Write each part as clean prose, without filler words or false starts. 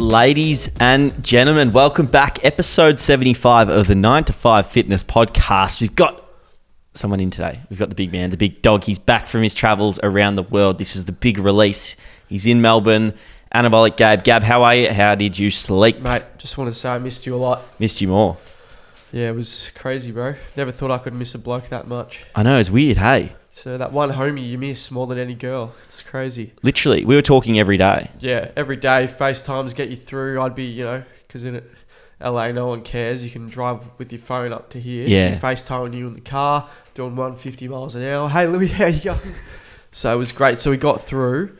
Ladies and gentlemen, welcome back. Episode 75 of the 9 to 5 Fitness Podcast. We've got someone in today. We've got the big man, the big dog. He's back from his travels around the world. This is the big release. He's in Melbourne. Anabolic Gab. Gab, how are you? How did you sleep? Mate, just want to say I missed you a lot. Missed you more. Yeah, it was crazy, bro. Never thought I could miss a bloke that much. I know, it's weird, hey? So that one homie you miss more than any girl. It's crazy. Literally, we were talking every day. Yeah, every day, FaceTimes get you through. I'd be, because in LA no one cares. You can drive with your phone up to here. Yeah. FaceTiming you in the car, doing 150 miles an hour. Hey, Louis, how you going? So it was great. So we got through.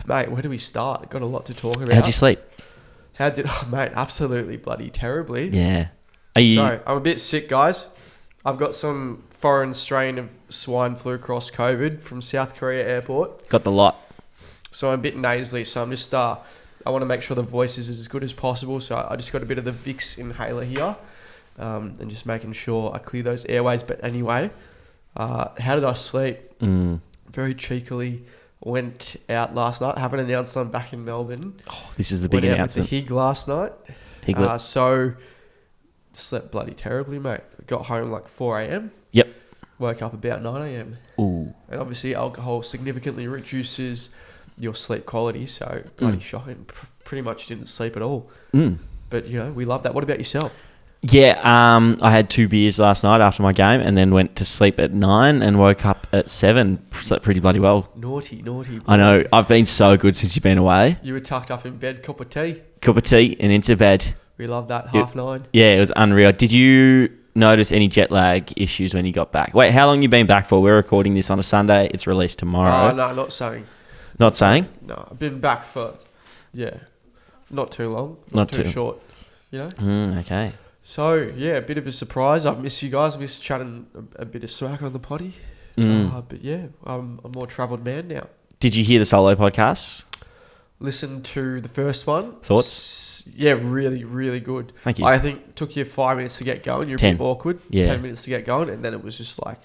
Mate, where do we start? Got a lot to talk about. How'd you sleep? Mate, absolutely bloody terribly. Yeah. So I'm a bit sick, guys. I've got some foreign strain of swine flu cross COVID from South Korea airport. Got the lot. So I'm a bit nasally. So I'm just, I want to make sure the voice is as good as possible. So I just got a bit of the Vicks inhaler here, and just making sure I clear those airways. But anyway, how did I sleep? Very cheekily went out last night. Haven't announced I'm back in Melbourne. Oh, this is the big announcement. announcement. Went to Hig last night. Piglet. So slept bloody terribly, mate. Got home like 4 a.m. Yep. Woke up about 9 a.m. Ooh. And obviously alcohol significantly reduces your sleep quality. So bloody shocking. Pretty much didn't sleep at all. But, we love that. What about yourself? Yeah, I had 2 beers last night after my game and then went to sleep at 9 and woke up at 7. Slept pretty bloody well. Naughty. I know. I've been so good since you've been away. You were tucked up in bed, cup of tea. Cup of tea and into bed. We love that. 9:30. Yeah, it was unreal. Did you notice any jet lag issues when you got back? Wait, how long you been back for? We're recording this on a Sunday. It's released tomorrow. Oh, no, not saying. Not saying? No, I've been back for, not too long. Not too too short, Okay. So, yeah, a bit of a surprise. I've missed you guys. Missed chatting a bit of smack on the potty. But yeah, I'm a more travelled man now. Did you hear the solo podcasts? Listen to the first one. Thoughts? Yeah, really, really good. Thank you. I think it took you 5 minutes to get going. You're 10. a bit awkward. Yeah. 10 minutes to get going. And then it was just like,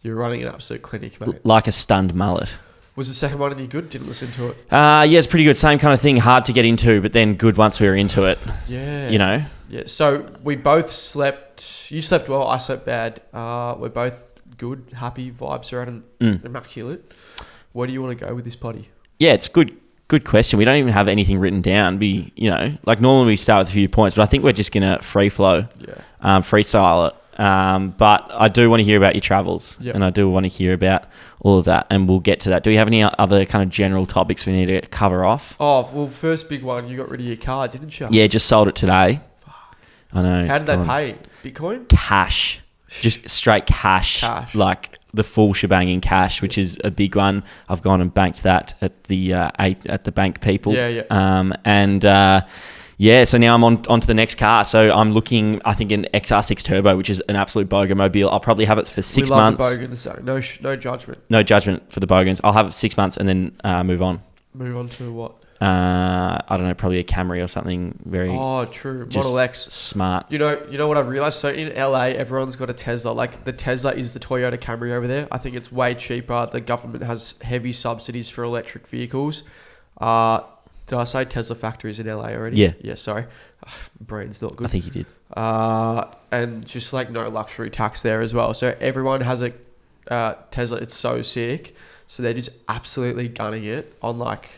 you're running an absolute clinic, mate. Like a stunned mullet. Was the second one any good? Didn't listen to it. Yeah, it's pretty good. Same kind of thing. Hard to get into, but then good once we were into it. Yeah. Yeah, so we both slept. You slept well. I slept bad. We're both good, happy. Vibes are at an immaculate. Where do you want to go with this potty? Yeah, it's good question. We don't even have anything written down. Like normally we start with a few points, but I think we're just going to free flow, freestyle it. But I do want to hear about your travels, and I do want to hear about all of that, and we'll get to that. Do we have any other kind of general topics we need to cover off? Oh, well, first big one, you got rid of your car, didn't you? Yeah, just sold it today. I know. How did they pay? Bitcoin? Cash. Just straight cash. Like the full shebang in cash, which is a big one. I've gone and banked that at the bank people. Yeah. So now I'm on to the next car. So I'm looking, I think, an XR6 Turbo, which is an absolute bogan mobile. I'll probably have it for 6 months. We love the bogans, so no judgment. No judgment for the bogans. I'll have it 6 months and then move on. Move on to what? I don't know, probably a Camry or something very... Oh, true. Model X. Smart. You know what I've realised? So in LA, everyone's got a Tesla. Like the Tesla is the Toyota Camry over there. I think it's way cheaper. The government has heavy subsidies for electric vehicles. Did I say Tesla factories in LA already? Yeah. Yeah, sorry. Brain's not good. I think you did. And just like no luxury tax there as well. So everyone has a Tesla. It's so sick. So they're just absolutely gunning it on like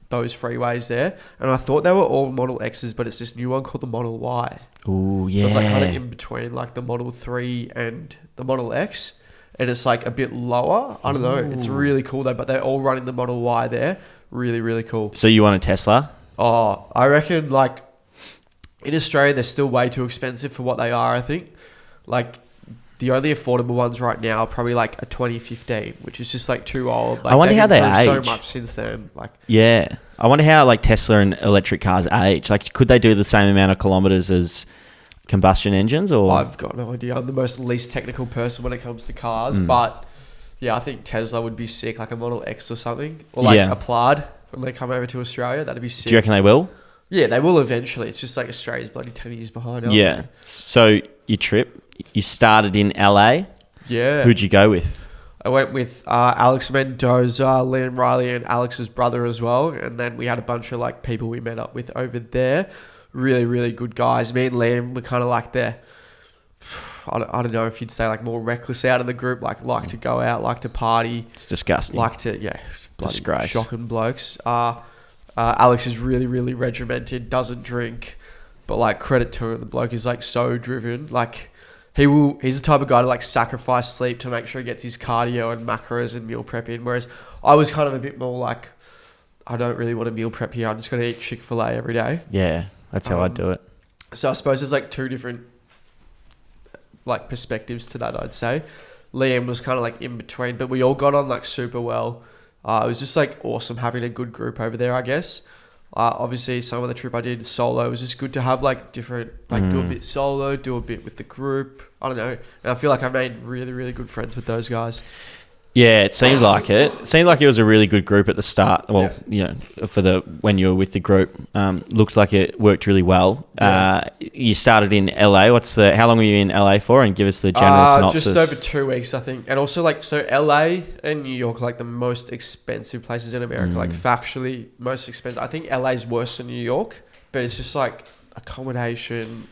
those freeways there. And I thought they were all Model X's, but it's this new one called the Model Y. Ooh, yeah. So it's like kind of in between like the Model 3 and the Model X. And it's like a bit lower. I don't know. It's really cool though. But they're all running the Model Y there. Really, really cool. So you want a Tesla? Oh, I reckon like in Australia, they're still way too expensive for what they are, I think. Like the only affordable ones right now are probably like a 2015, which is just like too old. Like, I wonder how they age. So much since then. Like, yeah. I wonder how like Tesla and electric cars age. Like could they do the same amount of kilometers as combustion engines or? I've got no idea. I'm the most least technical person when it comes to cars, but yeah, I think Tesla would be sick, like a Model X or something, or like a Plaid when they come over to Australia. That'd be sick. Do you reckon they will? Yeah, they will eventually. It's just like Australia's bloody 10 years behind. Yeah. They? So your trip, you started in LA. Yeah. Who'd you go with? I went with Alex Mendoza, Liam Riley, and Alex's brother as well. And then we had a bunch of like people we met up with over there. Really, really good guys. Me and Liam were kind of like I don't know if you'd say like more reckless out of the group, like to go out, like to party. It's disgusting. Like to, disgrace. Shocking blokes. Alex is really, really regimented, doesn't drink, but like credit to him, the bloke is like so driven. Like he's the type of guy to like sacrifice sleep to make sure he gets his cardio and macros and meal prep in. Whereas I was kind of a bit more like, I don't really want to meal prep here. I'm just going to eat Chick-fil-A every day. Yeah, that's how I do it. So I suppose there's like two different like perspectives to that, I'd say. Liam was kind of like in between, but we all got on like super well. It was just like awesome having a good group over there, I guess. Obviously some of the trip I did solo, it was just good to have like different, like do a bit solo, do a bit with the group. I don't know. And I feel like I made really, really good friends with those guys. Yeah, it seemed like it. It seemed like it was a really good group at the start. Well, you know, when you were with the group, looked like it worked really well. Yeah. You started in LA. How long were you in LA for? And give us the general synopsis. Just over 2 weeks, I think. And also so LA and New York are like the most expensive places in America. Like factually most expensive. I think LA is worse than New York, but it's just like accommodation,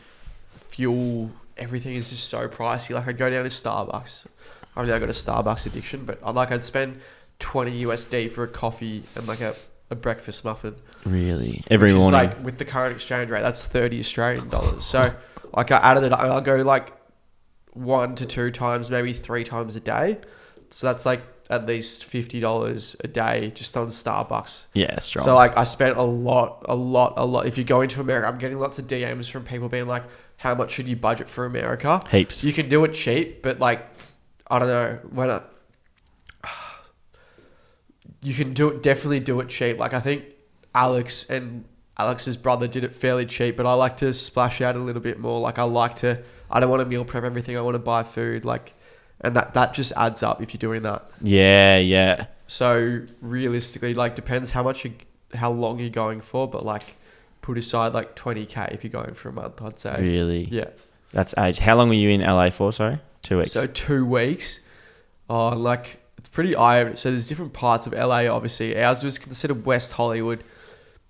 fuel, everything is just so pricey. Like I'd go down to Starbucks. I mean, I got a Starbucks addiction, but I'd spend $20 USD for a coffee and like a breakfast muffin. Really? Every morning? Like with the current exchange rate, that's 30 Australian dollars. So like I added it, I'll go like 1 to 2 times, maybe 3 times a day. So that's like at least $50 a day just on Starbucks. Yeah, strong. So like I spent a lot. If you go into America, I'm getting lots of DMs from people being like, how much should you budget for America? Heaps. You can do it cheap, but like, I don't know, you can definitely do it cheap. Like I think Alex and Alex's brother did it fairly cheap, but I like to splash out a little bit more. Like I don't want to meal prep everything. I want to buy food. Like, and that just adds up if you're doing that. Yeah. So realistically, like depends how long you're going for, but like put aside like 20K if you're going for a month, I'd say. Really? Yeah. That's age. How long were you in LA for? Sorry? 2 weeks. So 2 weeks. Like it's pretty eye-opening. So there's different parts of LA, obviously. Ours was considered West Hollywood,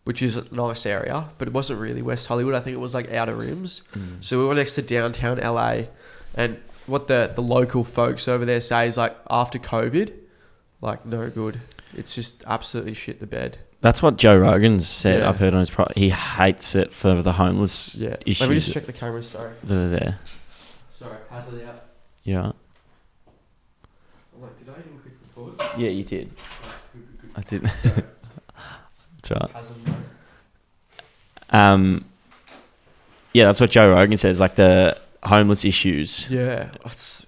which is a nice area, but it wasn't really West Hollywood. I think it was like Outer Rims. So we were next to downtown LA, and what the local folks over there say is like after COVID, like no good. It's just absolutely shit the bed. That's what Joe Rogan's said. Yeah. I've heard on his he hates it for the homeless issues. Let me just check the cameras, sorry. That are there. Sorry, pass it out. Yeah. I'm like, did I even click record? Yeah, you did. Good. I didn't. That's right. Yeah, that's what Joe Rogan says, like the homeless issues. Yeah.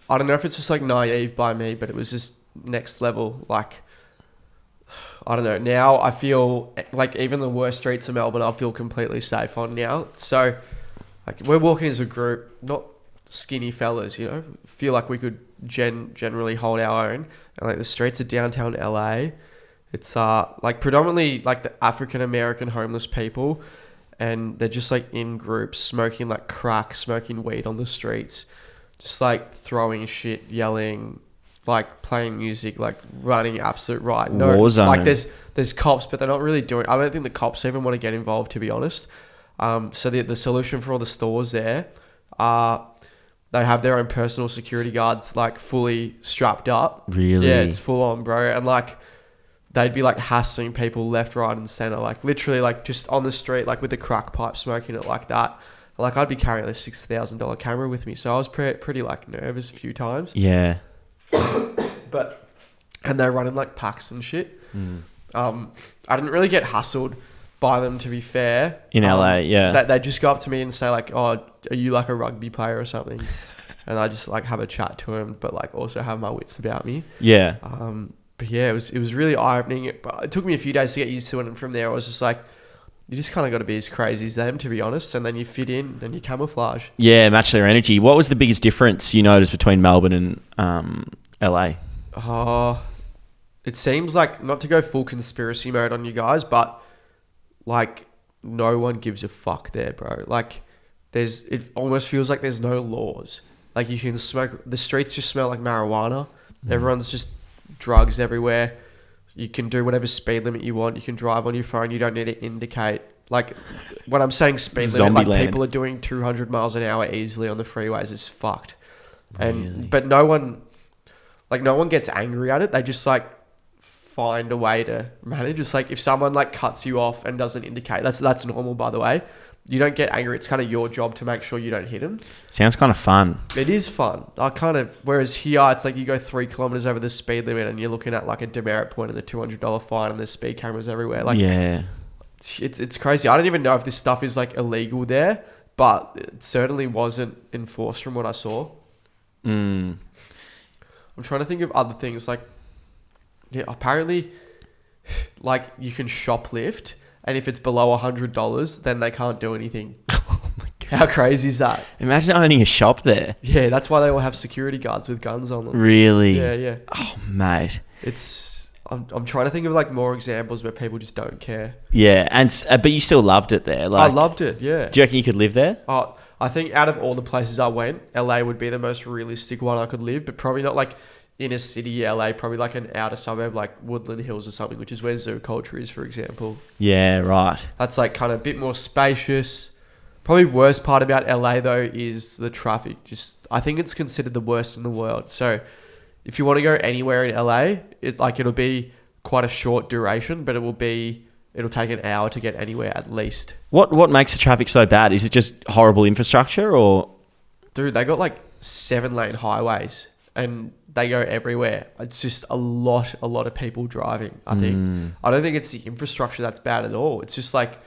I don't know if it's just like naive by me, but it was just next level. Like, I don't know. Now I feel like even the worst streets of Melbourne, I feel completely safe on now. So, like, we're walking as a group, not skinny fellas, you know, feel like we could generally hold our own. And like the streets of downtown LA, it's like predominantly like the African American homeless people, and they're just like in groups smoking like crack, smoking weed on the streets, just like throwing shit, yelling, like playing music, like running absolute right. No, Warzone. Like there's cops, but they're not really doing. I don't think the cops even want to get involved, to be honest. So the solution for all the stores there, they have their own personal security guards, like fully strapped up. Really? Yeah, it's full on, bro. And like they'd be like hassling people left, right, and center, like literally like just on the street, like with a crack pipe, smoking it like that. Like I'd be carrying a $6,000 camera with me, so I was pretty like nervous a few times. Yeah. And they're running like packs and shit. I didn't really get hustled by them, to be fair. In LA, yeah. They just go up to me and say like, "Oh, are you like a rugby player or something?" And I just like have a chat to him, but like also have my wits about me. Yeah. But yeah, it was really eye opening. But it took me a few days to get used to it, and from there I was just like, you just kind of got to be as crazy as them, to be honest, and then you fit in and you camouflage. Yeah, match their energy. What was the biggest difference you noticed between Melbourne and LA? It seems like, not to go full conspiracy mode on you guys, but like no one gives a fuck there, bro. Like it almost feels like there's no laws. Like you can smoke, the streets just smell like marijuana. Everyone's just drugs everywhere. You can do whatever speed limit you want. You can drive on your phone. You don't need to indicate. Like, when I'm saying speed limit, like people are doing 200 miles an hour easily on the freeways. It's fucked. And but no one gets angry at it. They just like find a way to manage. It's like if someone like cuts you off and doesn't indicate, that's normal, by the way. You don't get angry. It's kind of your job to make sure you don't hit them. Sounds kind of fun. It is fun. Whereas here, it's like you go 3 kilometers over the speed limit and you're looking at like a demerit point and the $200 fine and there's speed cameras everywhere. Like, yeah, it's crazy. I don't even know if this stuff is like illegal there, but it certainly wasn't enforced from what I saw. I'm trying to think of other things. Like, yeah, apparently, like you can shoplift. And if it's below $100, then they can't do anything. Oh my God. How crazy is that? Imagine owning a shop there. Yeah, that's why they all have security guards with guns on them. Really? Yeah. Oh, mate. I'm trying to think of like more examples where people just don't care. Yeah, but you still loved it there. Like, I loved it, yeah. Do you reckon you could live there? I think out of all the places I went, LA would be the most realistic one I could live, but probably not like inner city LA, probably like an outer suburb like Woodland Hills or something, which is where Zoo Culture is, for example. Yeah, right. That's like kind of a bit more spacious. Probably worst part about LA though is the traffic. I think it's considered the worst in the world. So if you want to go anywhere in LA, it'll be quite a short duration, but it'll take an hour to get anywhere at least. What makes the traffic so bad? Is it just horrible infrastructure or? Dude, they got like 7-lane highways and they go everywhere. It's just a lot of people driving, I think. I don't think it's the infrastructure that's bad at all. It's just like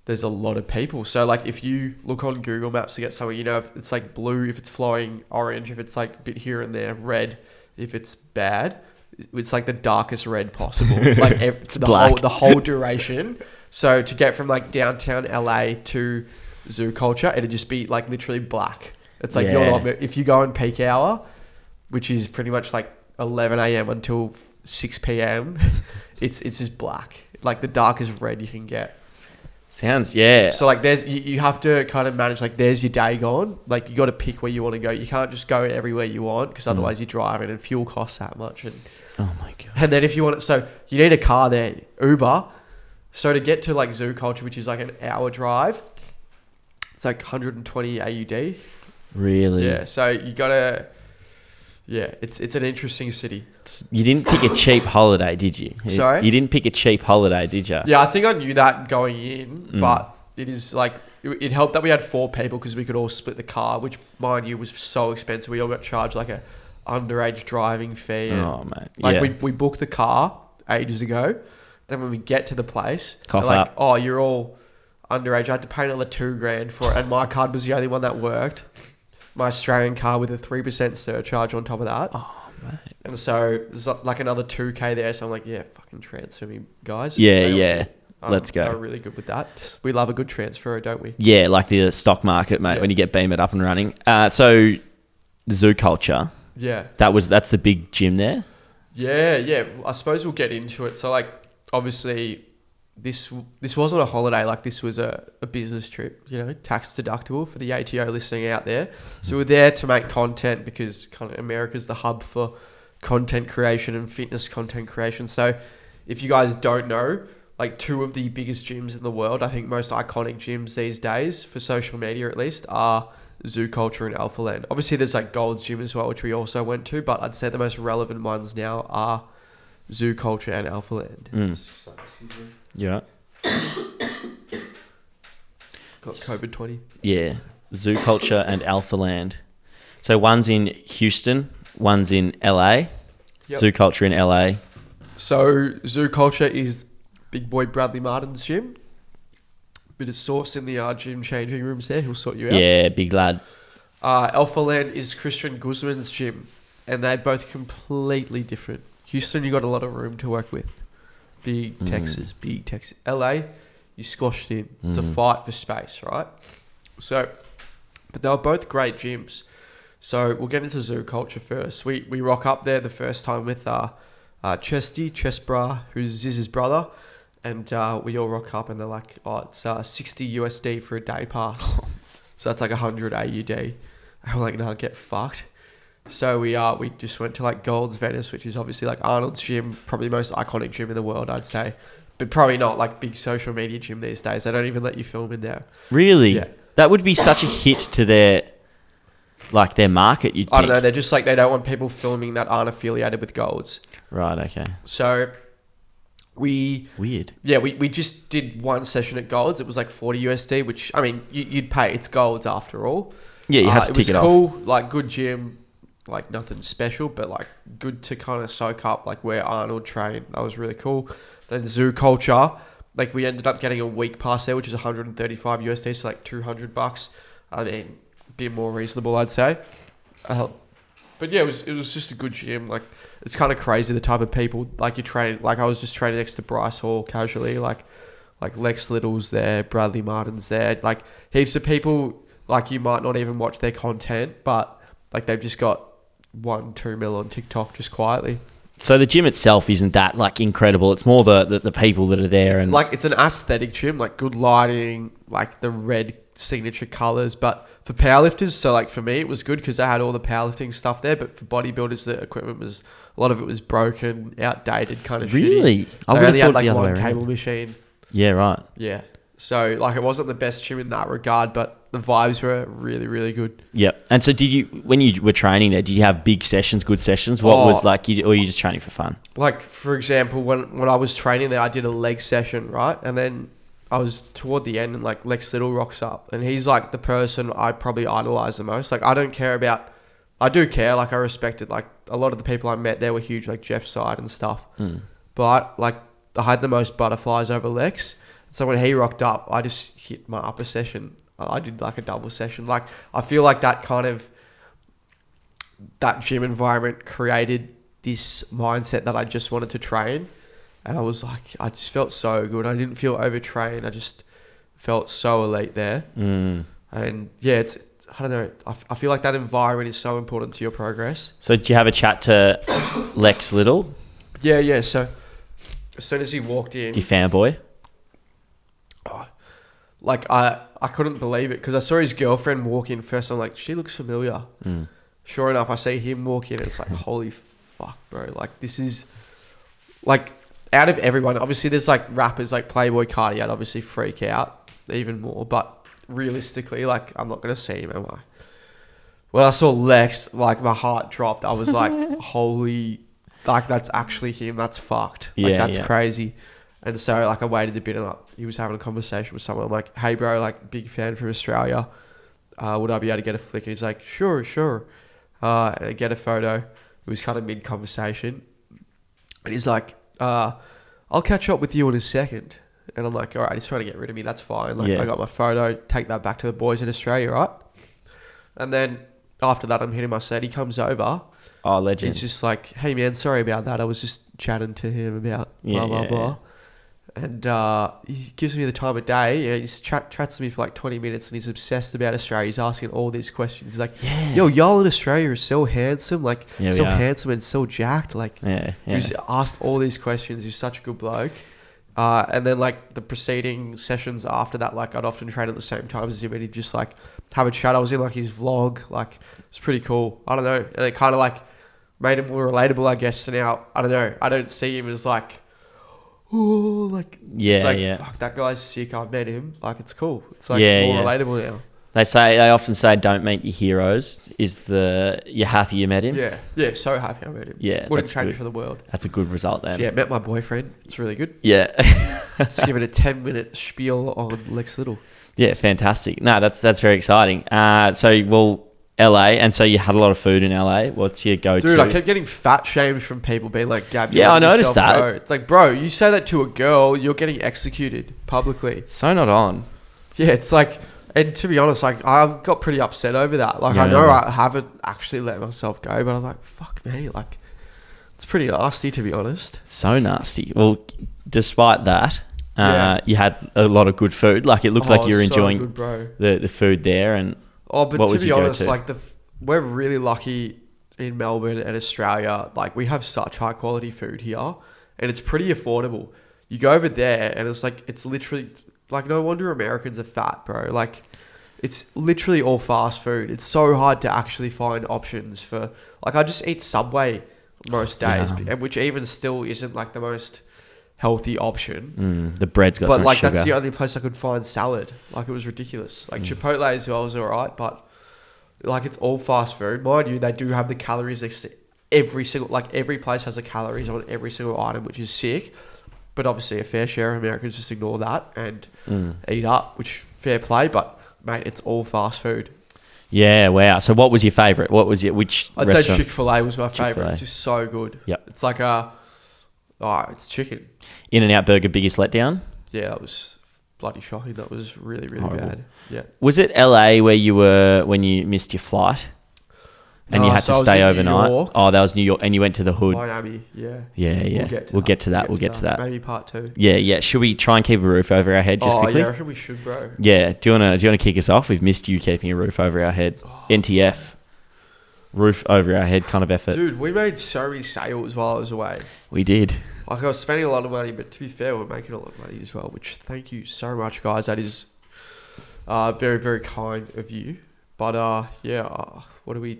there's a lot of people. So like if you look on Google Maps to get somewhere, you know, if it's like blue, if it's flowing orange, if it's like a bit here and there, red, if it's bad, it's like the darkest red possible. Like it's the whole duration. So to get from like downtown LA to Zoo Culture, it'd just be like literally black. It's like if you go in peak hour, which is pretty much like 11 a.m. until 6 p.m. it's just black. Like the darkest red you can get. Sounds, yeah. So like you have to kind of manage, like there's your day gone. Like you got to pick where you want to go. You can't just go everywhere you want because otherwise you're driving and fuel costs that much. And oh my God. And then if you want it, so you need a car there, Uber. So to get to like Zoo Culture, which is like an hour drive, it's like 120 AUD. Really? Yeah. So you got to... Yeah, it's an interesting city. You didn't pick a cheap holiday, did you? Sorry? You didn't pick a cheap holiday, did you? Yeah, I think I knew that going in, but it is like... It helped that we had 4 people because we could all split the car, which, mind you, was so expensive. We all got charged like a underage driving fee. Oh, mate. Like we booked the car ages ago. Then when we get to the place... Cough like, up. Oh, you're all underage. I had to pay another $2,000 for it, and my card was the only one that worked. My Australian car with a 3% surcharge on top of that. Oh, mate. And so there's like another $2,000 there. So I'm like, yeah, fucking transfer me, guys. Yeah. Let's go. They're really good with that. We love a good transfer, don't we? Yeah, like the stock market, mate, when you get Beam it up and running. So Zoo Culture. Yeah. That's the big gym there? Yeah. I suppose we'll get into it. So like, obviously... This wasn't a holiday, like this was a business trip, you know, tax deductible for the ATO listening out there. So we're there to make content because kind of America's the hub for content creation and fitness content creation. So if you guys don't know, like 2 of the biggest gyms in the world, I think most iconic gyms these days for social media at least, are Zoo Culture and Alpha Land. Obviously there's like Gold's Gym as well, which we also went to, but I'd say the most relevant ones now are Zoo Culture and Alpha Land. Yeah. Got COVID-20. Yeah. Zoo Culture and Alpha Land. So one's in Houston, one's in LA. Yep. Zoo Culture in LA. So Zoo Culture is big boy Bradley Martin's gym. Bit of sauce in the gym changing rooms there. He'll sort you out. Yeah, big lad. Alpha Land is Christian Guzman's gym. And they're both completely different. Houston, you got a lot of room to work with. Big Texas. LA, you squashed in. It's a fight for space, right? So, but they were both great gyms. So we'll get into Zoo Culture first. We rock up there the first time with Chesty, Chesbra, who's Ziz's brother. And we all rock up and they're like, oh, it's 60 USD for a day pass. So that's like 100 AUD. And we're like, no, get fucked. So we just went to like Gold's Venice, which is obviously like Arnold's gym, probably the most iconic gym in the world, I'd say. But probably not like big social media gym these days. They don't even let you film in there. Really? Yeah. That would be such a hit to their market, you'd think. I don't know. They're just like, they don't want people filming that aren't affiliated with Gold's. Right, okay. So Weird. Yeah, we just did one session at Gold's. It was like 40 USD, which, I mean, you'd pay. It's Gold's after all. Yeah, you had to tick it off. It was cool, like good gym, like nothing special, but like good to kind of soak up like where Arnold trained. That was really cool. Then zoo culture, like we ended up getting a week pass there, which is 135 USD, so like $200. I mean, a bit more reasonable, I'd say. But yeah, it was just a good gym. Like, it's kind of crazy the type of people like you train. Like, I was just training next to Bryce Hall casually. Like Lex Little's there, Bradley Martin's there. Like heaps of people. Like, you might not even watch their content, but like they've just got 1-2 mil on TikTok just quietly. So the gym itself isn't that like incredible. It's more the people that are there. It's and like, it's an aesthetic gym, like good lighting, like the red signature colors. But for powerlifters, so like for me, it was good because they had all the powerlifting stuff there. But for bodybuilders, the equipment was, a lot of it was broken, outdated, kind of really. shitty. I They would have only thought had like the other way one around. cable machine. Yeah, right. Yeah. So like it wasn't the best gym in that regard, but the vibes were really, really good. Yep. And so did you, when you were training there, did you have big sessions, good sessions? What was like, or were you just training for fun? Like, for example, when I was training there, I did a leg session, right? And then I was toward the end and like Lex Little rocks up and he's like the person I probably idolize the most. Like, I do care, like I respect it. Like a lot of the people I met there were huge, like Jeff Side and stuff. But like I had the most butterflies over Lex. So when he rocked up, I just hit my upper session. I did like a double session. Like, I feel like that gym environment created this mindset that I just wanted to train. And I was like, I just felt so good. I didn't feel overtrained. I just felt so elite there. And yeah, it's I don't know. I feel like that environment is so important to your progress. So did you have a chat to Lex Little? Yeah. So as soon as he walked in, You fanboy? like I couldn't believe it because I saw his girlfriend walk in first. I'm like, she looks familiar. Sure enough, I see him walk in and it's like, holy fuck, bro. Like, this is like, out of everyone, obviously there's like rappers like Playboy Carti, I'd obviously freak out even more, but realistically, like, I'm not going to see him, am I? When I saw Lex, like, my heart dropped. I was like, holy, like, that's actually him. That's fucked. Like, that's crazy. And so, like, I waited a bit and he was having a conversation with someone. I'm like, hey, bro, like, big fan from Australia. Would I be able to get a flick? And he's like, sure. And I get a photo. It was kind of mid-conversation. And he's like, I'll catch up with you in a second. And I'm like, all right, he's trying to get rid of me. That's fine. Like, I got my photo. Take that back to the boys in Australia, right? And then after that, I'm hitting my set. He comes over. Oh, legend. He's just like, hey, man, sorry about that. I was just chatting to him about blah, blah, blah. And he gives me the time of day. Yeah, he chats to me for like 20 minutes and he's obsessed about Australia. He's asking all these questions. He's like, yo, y'all in Australia are so handsome. Like, so handsome and so jacked. Like, he was asked all these questions. He's such a good bloke. And then like the preceding sessions after that, like I'd often train at the same time as him and he'd just like have a chat. I was in like his vlog. Like, it's pretty cool. I don't know. And it kind of like made him more relatable, I guess. So now, I don't know. I don't see him as like, oh, like, it's like, fuck, that guy's sick. I've met him. Like, it's cool. It's like more relatable now. They often say, don't meet your heroes. You're happy you met him? Yeah, so happy I met him. Yeah, wouldn't change for the world. That's a good result then. So, met my boyfriend. It's really good. Yeah. Just give it a 10-minute spiel on Lex Little. Yeah, fantastic. No, that's very exciting. LA, and so you had a lot of food in LA. What's your go-to? Dude, I kept getting fat shamed from people being like, Gab, I noticed that. Bro. It's like, bro, you say that to a girl, you're getting executed publicly. So not on. Yeah, it's like, and to be honest, like, I've got pretty upset over that. Like, I know I haven't actually let myself go, but I'm like, fuck me. Like, it's pretty nasty, to be honest. So nasty. Well, despite that, you had a lot of good food. Like, it looked like you were enjoying good, bro. the food there. And but to be honest, like, we're really lucky in Melbourne and Australia. Like, we have such high quality food here and it's pretty affordable. You go over there and it's like, it's literally like, no wonder Americans are fat, bro. Like, it's literally all fast food. It's so hard to actually find options for, like, I just eat Subway most days, which even still isn't like the most healthy option. The bread's got but so much like sugar. that's the only place I could find salad. Like, it was ridiculous. Like Chipotle as well was alright, but like it's all fast food. Mind you, they do have the calories next to every single, like every place has the calories on every single item, which is sick. But obviously a fair share of Americans just ignore that and eat up, which fair play. But mate, it's all fast food. Yeah, wow. So what was your favourite? What was it? Which I'd restaurant? say Chick-fil-A was my favourite. Chick-fil-A. Just so good. Yep. It's like it's chicken. In-N-Out Burger, biggest letdown? Yeah, that was bloody shocking. That was really, really Horrible. bad. Yeah. Was it LA where you were when you missed your flight? And you had to stay overnight? Oh, that was New York. And you went to the hood. Miami, yeah. Yeah. We'll get to that. Maybe part 2. Yeah. Should we try and keep a roof over our head just quickly? Yeah, I reckon we should, bro. Yeah. Do you want to kick us off? We've missed you keeping a roof over our head. NTF. Roof over our head kind of effort. Dude, we made so many sales while I was away. We did. Like, I was spending a lot of money, but to be fair, we're making a lot of money as well, which thank you so much, guys. That is very, very kind of you. But, what do we...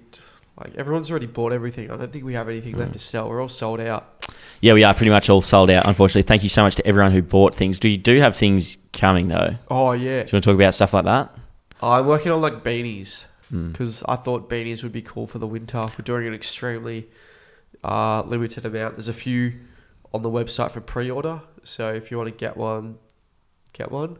Like, everyone's already bought everything. I don't think we have anything left to sell. We're all sold out. Yeah, we are pretty much all sold out, unfortunately. Thank you so much to everyone who bought things. You do have things coming, though. Oh, yeah. Do you want to talk about stuff like that? I'm working on, like, beanies. Because I thought beanies would be cool for the winter. We're doing an extremely limited amount. There's a few on the website for pre-order. So if you want to get one, get one.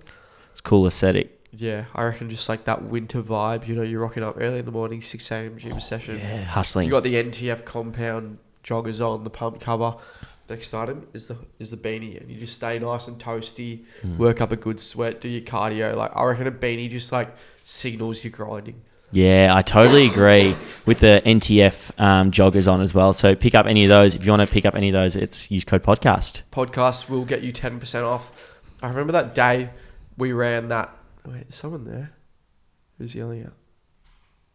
It's cool aesthetic. Yeah, I reckon just like that winter vibe. You know, you're rocking up early in the morning, 6 a.m. gym session. Yeah, hustling. You got the NTF compound joggers on, the pump cover. Next item is the beanie, and you just stay nice and toasty, work up a good sweat, do your cardio. Like, I reckon a beanie just like signals you're grinding. Yeah, I totally agree with the NTF joggers on as well. So pick up any of those. If you want to pick up any of those, it's use code podcast. Podcast will get you 10% off. I remember that day we ran that. Wait, is someone there? Who's yelling out?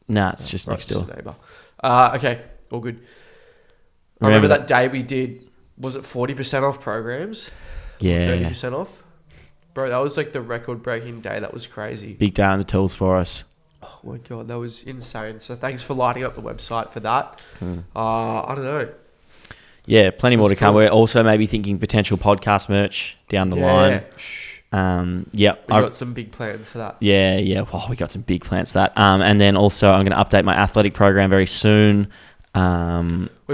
Nah, it's just next door. Just a neighbour. Okay, all good. I remember that day we did, was it 40% off programs? Yeah. 30% off? Bro, that was like the record-breaking day. That was crazy. Big day on the tools for us. Oh my God, that was insane. So thanks for lighting up the website for that. I don't know. Yeah, plenty more to come. We're also maybe thinking potential podcast merch down the line. We got some big plans for that. Yeah. Oh, we got some big plans for that. And then also I'm going to update my athletic program very soon. We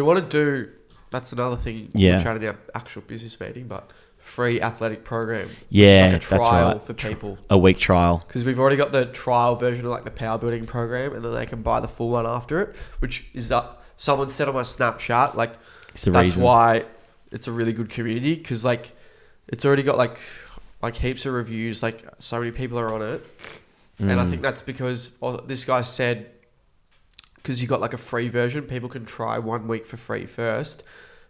want to do, that's another thing we're trying to do, actual business meeting, but free athletic program. Yeah, like a trial that's right. for people. A week trial. Because we've already got the trial version of like the power building program, and then they can buy the full one after it, which is that someone said on my Snapchat, like, that's why it's a really good community, because like it's already got like heaps of reviews, like so many people are on it. And I think that's because this guy said, because you got like a free version, people can try 1 week for free first,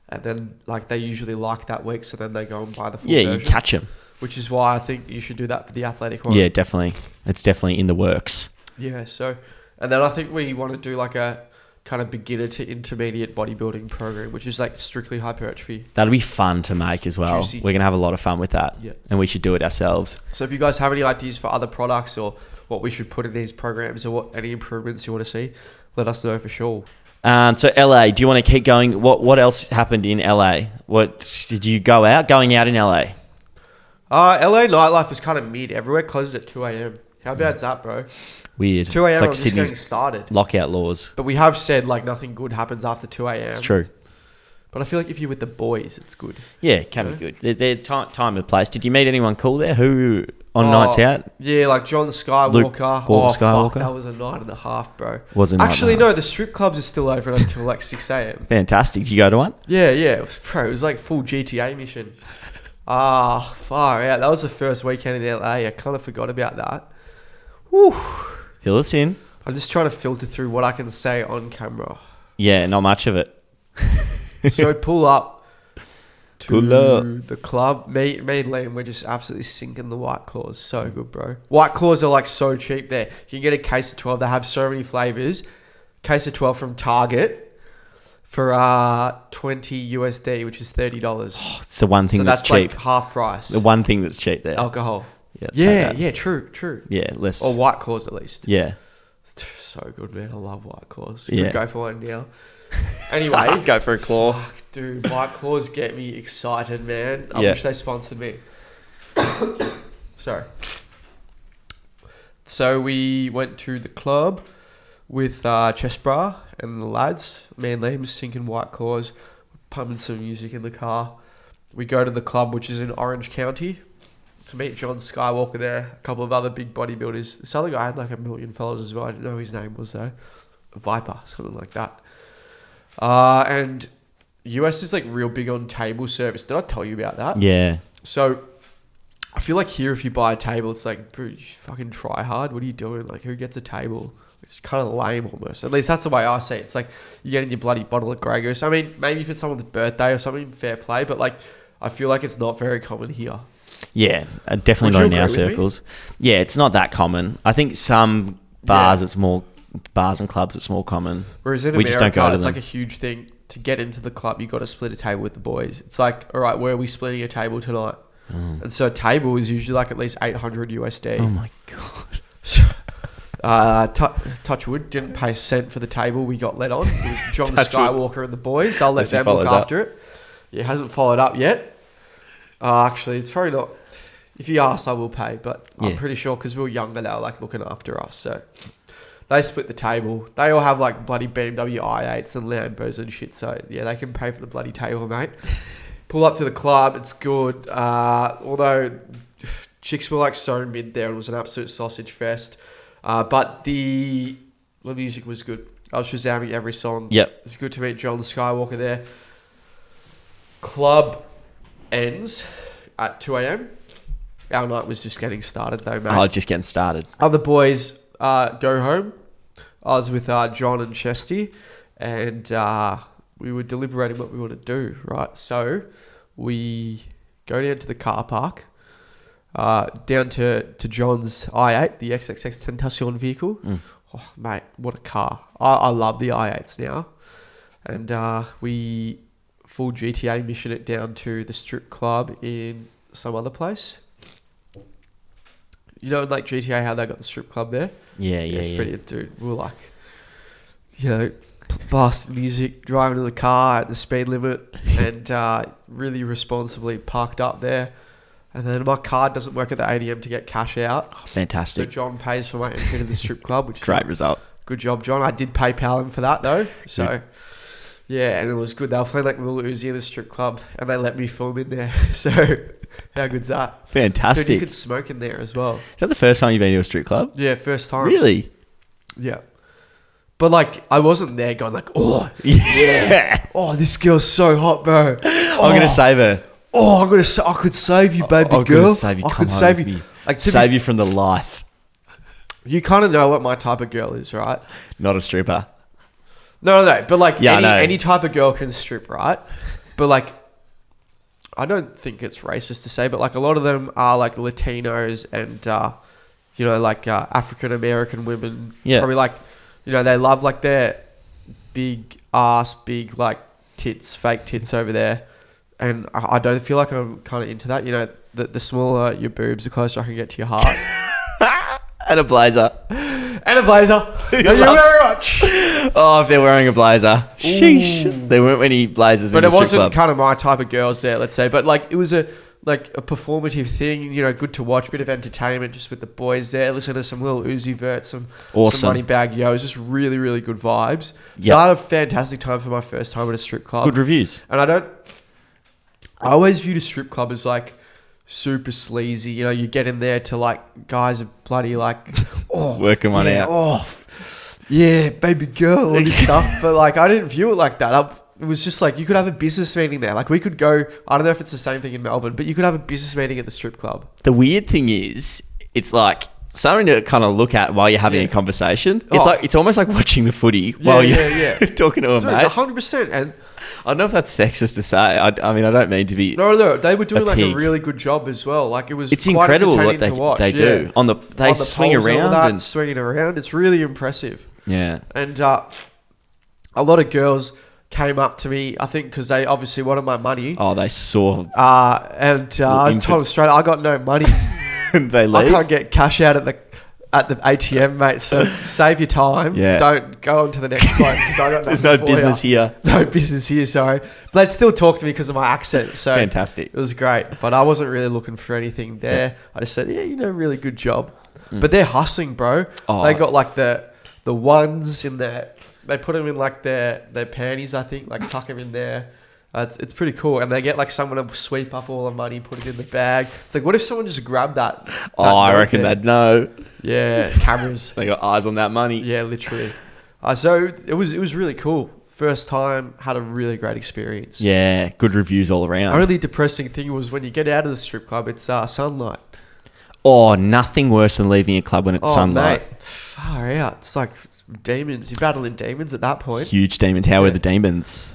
and then like they usually like that week, so then they go and buy the full version. Yeah, you catch them. Which is why I think you should do that for the athletic one. Yeah, definitely. It's definitely in the works. Yeah, so, and then I think we want to do like a kind of beginner to intermediate bodybuilding program, which is like strictly hypertrophy. That'll be fun to make as well. Juicy. We're going to have a lot of fun with that. Yeah. And we should do it ourselves. So if you guys have any ideas for other products or what we should put in these programs or any improvements you want to see, let us know for sure. So LA, do you want to keep going? What else happened in LA? What did you go out? Going out in LA? LA nightlife is kind of mid. Everywhere closes at 2 a.m. How bad's that, bro? Weird. 2 a.m. It's like I'm just Sydney's getting started. lockout laws. But we have said like nothing good happens after 2 a.m. It's true. But I feel like if you're with the boys, it's good. Yeah, it can be good. They're time and place. Did you meet anyone cool there? Who on nights out? Yeah, like John Skywalker. Skywalker. Fuck, that was a night and a half, bro. Actually, no, the strip clubs are still open until like 6 a.m. Fantastic. Did you go to one? Yeah. Bro, it was like full GTA mission. Far out. That was the first weekend in LA. I kind of forgot about that. Whew. Fill us in. I'm just trying to filter through what I can say on camera. Yeah, not much of it. So pull up to the club. Me and Liam, we're just absolutely sinking the White Claws. So good, bro. White Claws are like so cheap there. You can get a case of 12. They have so many flavors. Case of 12 from Target for $20 USD, which is $30. It's the one thing that's cheap. Like half price. The one thing that's cheap there. Alcohol. Yeah, true. Yeah, less. Or White Claws at least. Yeah. So good, man. I love White Claws. Yeah. Could go for one now. Anyway. Go for a claw. Fuck, dude, White Claws get me excited, man. I Yeah. wish they sponsored me. Sorry. So we went to the club with Chest Bra and the lads. Me and Liam sinking White Claws, pumping some music in the car. We go to the club, which is in Orange County, to meet John Skywalker there. A couple of other big bodybuilders. This other guy had like 1 million followers as well. I didn't know who his name was though. Viper, something like that. And US is like real big on table service. Did I tell you about that? Yeah. So I feel like here, if you buy a table, it's like, bro, you fucking try hard. What are you doing? Like, who gets a table? It's kind of lame almost. At least that's the way I see it. It's like you get in your bloody bottle of Grey Goose. I mean, maybe if it's someone's birthday or something, fair play. But like, I feel like it's not very common here. Yeah, definitely not in our circles. Yeah, it's not that common. I think some bars, it's more bars and clubs, it's more common. Whereas in we America, just don't go to it's them. like a huge thing. To get into the club, you got to split a table with the boys. It's like, all right, where are we splitting a table tonight? And so a table is usually like at least 800 USD. Oh my God. So, touch wood, didn't pay a cent for the table we got let on. It was John Skywalker and the boys. I'll let them look after it. It hasn't followed up yet. Actually, it's probably not. If you ask, I will pay, but I'm pretty sure because we were younger, they were like looking after us. So they split the table. They all have like bloody BMW i8s and Lambos and shit. So yeah, they can pay for the bloody table, mate. Pull up to the club. It's good. Although chicks were like so mid there, it was an absolute sausage fest. But the music was good. I was shazamming every song. Yep. It's good to meet John Skywalker there. Club ends at 2 a.m. Our night was just getting started though, mate. Oh, just getting started. Other boys go home. I was with John and Chesty, and we were deliberating what we want to do, right? So we go down to the car park, down to John's i8, the XXX Tentacion vehicle. Oh, mate, what a car. I love the i8s now. And we full GTA mission it down to the strip club in some other place. You know, like GTA, how they got the strip club there? Yeah. It's pretty, dude. We were like, you know, blasting music, driving in the car at the speed limit, and really responsibly parked up there. And then my card doesn't work at the ATM to get cash out. Oh, fantastic. So John pays for my entry to the strip club, which great is result. Good job, John. I did PayPal him for that though. So yeah, and it was good. They were playing like Lil Uzi in the strip club, and they let me film in there. So how good's that? Fantastic. Dude, you could smoke in there as well. Is that the first time you've been to a strip club? Yeah, first time. Really? Yeah. But like, I wasn't there going like, oh Yeah. oh, this girl's so hot, bro. I'm gonna save her. Oh, I could save you, baby I'm girl. gonna save you. I Come could home save with you. me. Like, Save you from the life. You kind of know what my type of girl is, right? Not a stripper. No. But like, Yeah, I know. any type of girl can strip, right? But like, I don't think it's racist to say, but like a lot of them are like Latinos and, you know, like African American women. Yeah. Probably like, you know, they love like their big ass, big like tits, fake tits over there. And I don't feel like I'm kind of into that. You know, the smaller your boobs, the closer I can get to your heart. And a blazer. And a blazer. Thank you very much. Oh, if they're wearing a blazer. Sheesh. There weren't many blazers But in the it strip wasn't club. kind of my type of girls there, let's say. But like, it was a performative thing, you know, good to watch, bit of entertainment just with the boys there. Listen to some little Uzi Vert, some Money Bag Yo's, just really, really good vibes. So I had a fantastic time for my first time at a strip club. Good reviews. And I always viewed a strip club as like super sleazy. You know, you get in there to like guys are bloody like, oh, working one out. Oh, yeah, baby girl, all this stuff. But like, I didn't view it like that. It was just like, you could have a business meeting there. Like we could go, I don't know if it's the same thing in Melbourne, but you could have a business meeting at the strip club. The weird thing is, it's like something to kind of look at while you're having a conversation. It's like, it's almost like watching the footy while you're talking to a mate. 100%. And I don't know if that's sexist to say. I mean, I don't mean to be. No, they were doing like pig. a really good job as well. Like it was. It's quite incredible what entertaining to watch. they do on the. They on the swing poles and all around that, and swinging around. It's really impressive. Yeah. And a lot of girls came up to me, I think, because they obviously wanted my money. Oh, they saw. I told them straight, I got no money. They I leave. can't get cash out at the ATM, mate. So save your time. Yeah. Don't go on to the next quote. 'Cause I got There's no nothing for business ya. here. No business here. Sorry, but they'd still talk to me because of my accent. So Fantastic. it was great. But I wasn't really looking for anything there. Yeah. I just said, yeah, really good job. But they're hustling, bro. Oh. They got like the ones in their. They put them in like their panties, I think, like tuck them in there. It's pretty cool. And they get like someone to sweep up all the money, put it in the bag. It's like, what if someone just grabbed that? I note reckon there? they'd know. Yeah, cameras. They got eyes on that money. Yeah, literally. So it was really cool. First time, had a really great experience. Yeah, good reviews all around. Only depressing thing was when you get out of the strip club, it's sunlight. Oh, nothing worse than leaving a club when it's sunlight. Mate, far out. It's like demons. You're battling demons at that point. Huge demons. How were the demons?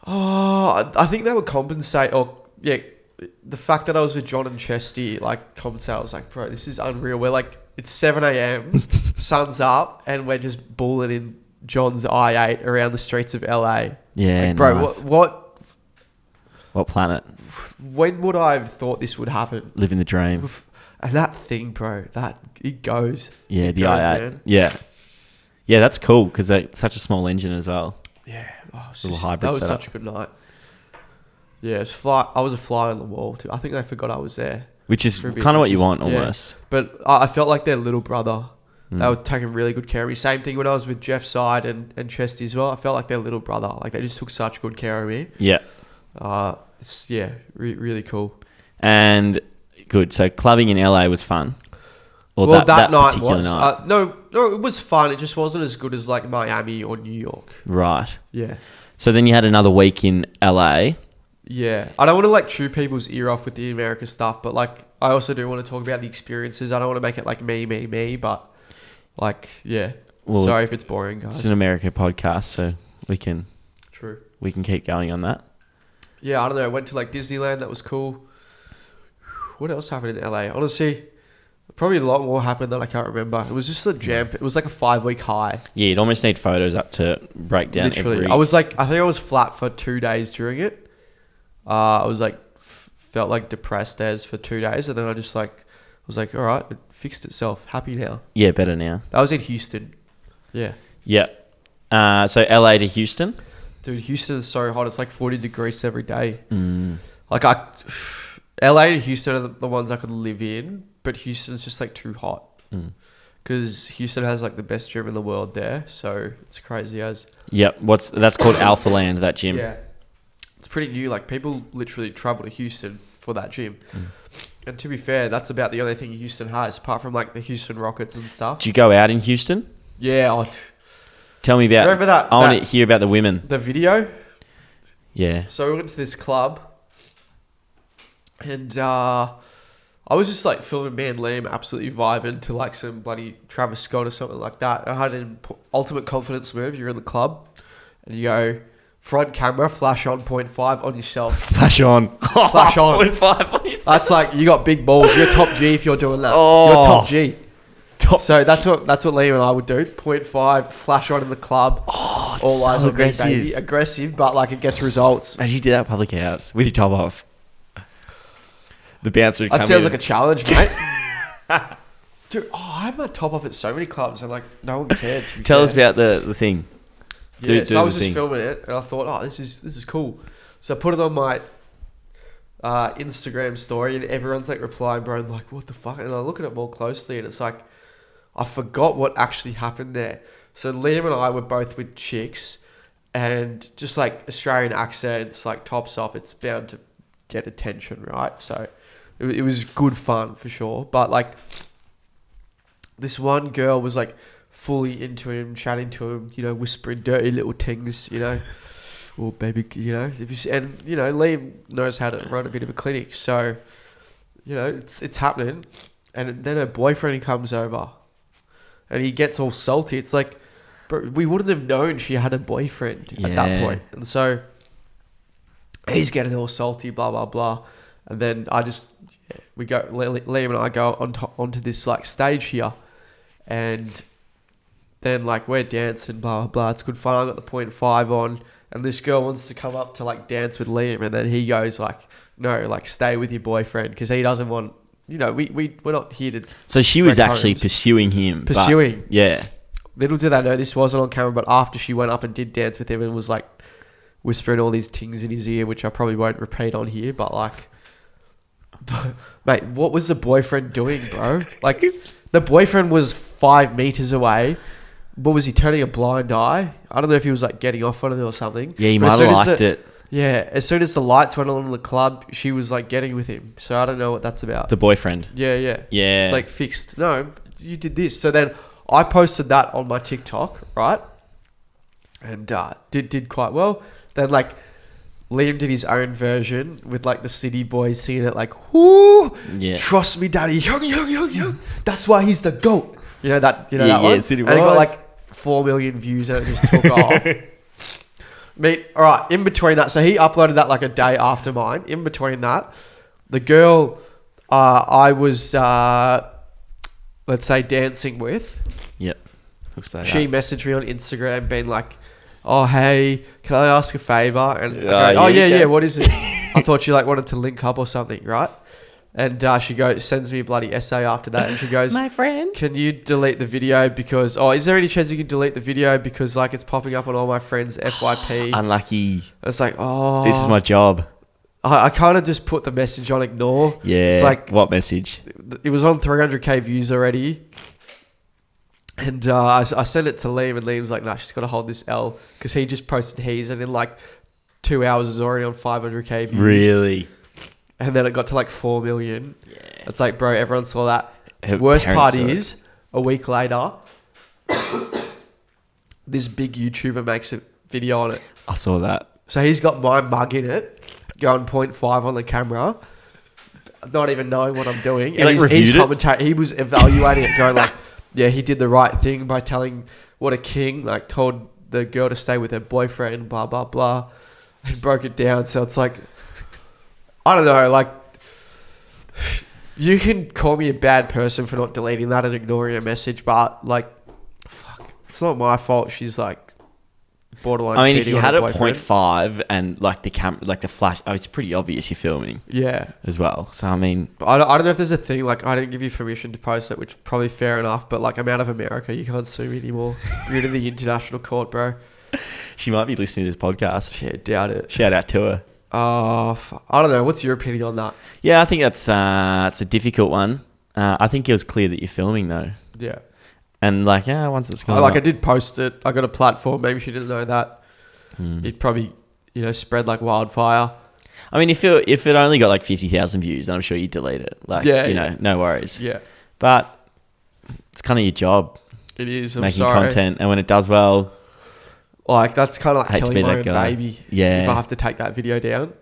Oh, I think they would compensate. Or yeah, the fact that I was with John and Chesty, like, compensate. I was like, bro, this is unreal. We're like, it's 7 a.m, sun's up, and we're just bulling in John's i8 around the streets of LA. Yeah, like, bro, nice. what planet? when would I have thought this would happen? Living the dream. And that thing, bro, it goes. Yeah, It the goes, i8. man. Yeah. Yeah, that's cool because they're such a small engine as well. Yeah. Oh, it's Little just- hybrid That was setup. such a good night. Yeah, I was a fly on the wall too. I think they forgot I was there. Which is For a bit, kind of what which you is- want yeah. almost. But I felt like their little brother. Mm. They were taking really good care of me. Same thing when I was with Jeff Side and Chesty as well. I felt like their little brother. Like, they just took such good care of me. Yeah. It's really cool. And good. So clubbing in LA was fun. Or Well, that night particular was. night. No, it was fun. It just wasn't as good as like Miami or New York. Right. Yeah. So then you had another week in LA. Yeah. I don't want to like chew people's ear off with the America stuff, but like I also do want to talk about the experiences. I don't want to make it like me, but like, yeah. Well, sorry if it's boring, guys. It's an American podcast, so we can True. keep going on that. Yeah, I don't know. I went to like Disneyland. That was cool. What else happened in LA? Honestly, probably a lot more happened that I can't remember. It was just a jam. It was like a 5-week high. Yeah, you'd almost need photos up to break down Literally. every... I think I was flat for 2 days during it. I was like, felt like depressed as for 2 days. And then I just like, was like, all right, it fixed itself. Happy now. Yeah, better now. That was in Houston. Yeah. Yeah. So LA to Houston? Dude, Houston is so hot. It's like 40 degrees every day. Mm. Like LA and Houston are the ones I could live in, but Houston's just like too hot. Because Houston has like the best gym in the world there, so it's crazy as. Yep. That's called Alpha Land, that gym. Yeah, it's pretty new. Like, people literally travel to Houston for that gym. And to be fair, that's about the only thing Houston has, apart from like the Houston Rockets and stuff. Did you go out in Houston? Yeah. Tell me about... Remember that? I want to hear about the women. The video. Yeah. So we went to this club, and I was just like filming me and Liam absolutely vibing to like some bloody Travis Scott or something like that. I had an ultimate confidence move. You're in the club, and you go front camera, flash on 0.5 on yourself. Flash on. Flash on. 0.5 on yourself. That's like, you got big balls. You're top G if you're doing that. Oh. You're top G. So that's what Liam and I would do. 0.5, flash on in the club. Oh, it's All eyes so on me, baby. aggressive. Aggressive, but like, it gets results. Imagine you did that at public house with your top off. The bouncer would come That sounds in. like a challenge, mate. Dude, I had my top off at so many clubs and like no one cared. To be Tell fair. us about the thing. Yeah, so I was the just thing. filming it and I thought, oh, this is cool. So I put it on my Instagram story and everyone's like replying, bro, and like, what the fuck? And I look at it more closely and it's like, I forgot what actually happened there. So Liam and I were both with chicks and just like Australian accents, like tops off, it's bound to get attention, right? So it was good fun for sure. But like, this one girl was like fully into him, chatting to him, you know, whispering dirty little things, you know. Well, baby, you know, and you know, Liam knows how to run a bit of a clinic, so you know, it's happening. And then her boyfriend comes over, and he gets all salty. It's like, bro, we wouldn't have known she had a boyfriend at that point. And so he's getting all salty, blah blah blah. And then Liam and I go onto this like stage here, and then like we're dancing, blah blah blah. It's good fun. I got the 0.5 on, and this girl wants to come up to like dance with Liam, and then he goes like, no, like stay with your boyfriend, because he doesn't want we're not here to. So she was wreck actually homes. pursuing him. Pursuing. Yeah. Little did they know this wasn't on camera, but after she went up and did dance with him and was like whispering all these things in his ear, which I probably won't repeat on here, but like, mate, what was the boyfriend doing, bro? Like, the boyfriend was 5 meters away. What was he, turning a blind eye? I don't know if he was like getting off on it or something. Yeah, he But might as soon have as liked the- it. Yeah, as soon as the lights went on in the club, she was like getting with him. So I don't know what that's about. The boyfriend. Yeah. Yeah. It's like fixed. No, you did this. So then I posted that on my TikTok, right? And did quite well. Then like Liam did his own version with like the city boys singing it like, whoo, Yeah. trust me, daddy, young. That's why he's the GOAT. You know that Yeah, one? City And it got Boys. like 4 million views and it just took off. Mate, all right, in between that, so he uploaded that like a day after mine. In between that, the girl I was, let's say, dancing with, Yep. Looks like she that. messaged me on Instagram being like, oh, hey, can I ask a favor? And I go, yeah, oh, you yeah, can. what is it? I thought she like wanted to link up or something, right? And she sends me a bloody essay after that. And she goes, My friend. can you delete the video because, is there any chance you can delete the video because like it's popping up on all my friends' FYP? Unlucky. It's like, oh. This is my job. I kind of just put the message on ignore. Yeah. It's like, what message? it was on 300k views already. And I sent it to Liam and Liam's like, nah, she's got to hold this L because he just posted his and in like 2 hours is already on 500k views. Really? And then it got to like 4 million. Yeah. It's like, bro, everyone saw that. Her Worst parents part saw it. is, a week later, this big YouTuber makes a video on it. I saw that. So he's got my mug in it, going 0.5 on the camera, not even knowing what I'm doing. He, like, reviewed it? He was evaluating it, going like, yeah, he did the right thing by telling what a king, like told the girl to stay with her boyfriend, blah, blah, blah, and broke it down. So it's like, I don't know, like, you can call me a bad person for not deleting that and ignoring a message, but like, fuck, it's not my fault. She's like borderline. I mean, if cheating you on had her a boyfriend. 0.5 and like the like the flash, it's pretty obvious you're filming Yeah. as well. So I mean, But I don't know if there's a thing, like, I didn't give you permission to post it, which is probably fair enough, but like, I'm out of America. You can't sue me anymore. You're in the international court, bro. she might be listening to this podcast. Yeah, doubt it. Shout out to her. I don't know. What's your opinion on that? Yeah, I think that's it's a difficult one. I think it was clear that you're filming though, Yeah. and like once it's gone, I did post it. I got a platform. Maybe she didn't know that. It probably, spread like wildfire. I mean, if it only got like 50,000 views, then I'm sure you'd delete it. Like, no worries. Yeah. But it's kind of your job It is. I'm making sorry. content, and when it does well, Like, that's kind of like Hate to killing be my that own guy. baby. Yeah. If I have to take that video down.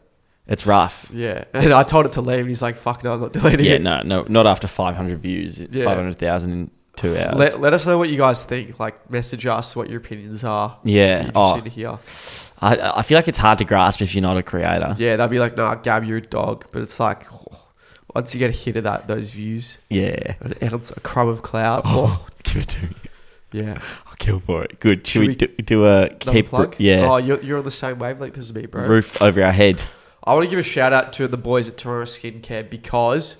it's rough. Yeah. And I told it to Liam and he's like, fuck no, I'm not deleting Yeah, it. no, not after 500 views, Yeah. 500,000 in 2 hours. Let us know what you guys think. Like, message us what your opinions are. Yeah. Be Oh, interesting to hear. I feel like it's hard to grasp if you're not a creator. Yeah, they'll be like, nah, Gab, you're a dog. But it's like, once you get a hit of those views, Yeah. an ounce, a crumb of cloud. Oh, give it to me. Yeah. I'll kill for it. Good. Should we we do a Another keep? plug? Yeah. Oh, you're on the same wavelength as me, bro. Roof over our head. I want to give a shout out to the boys at Toronto Skincare because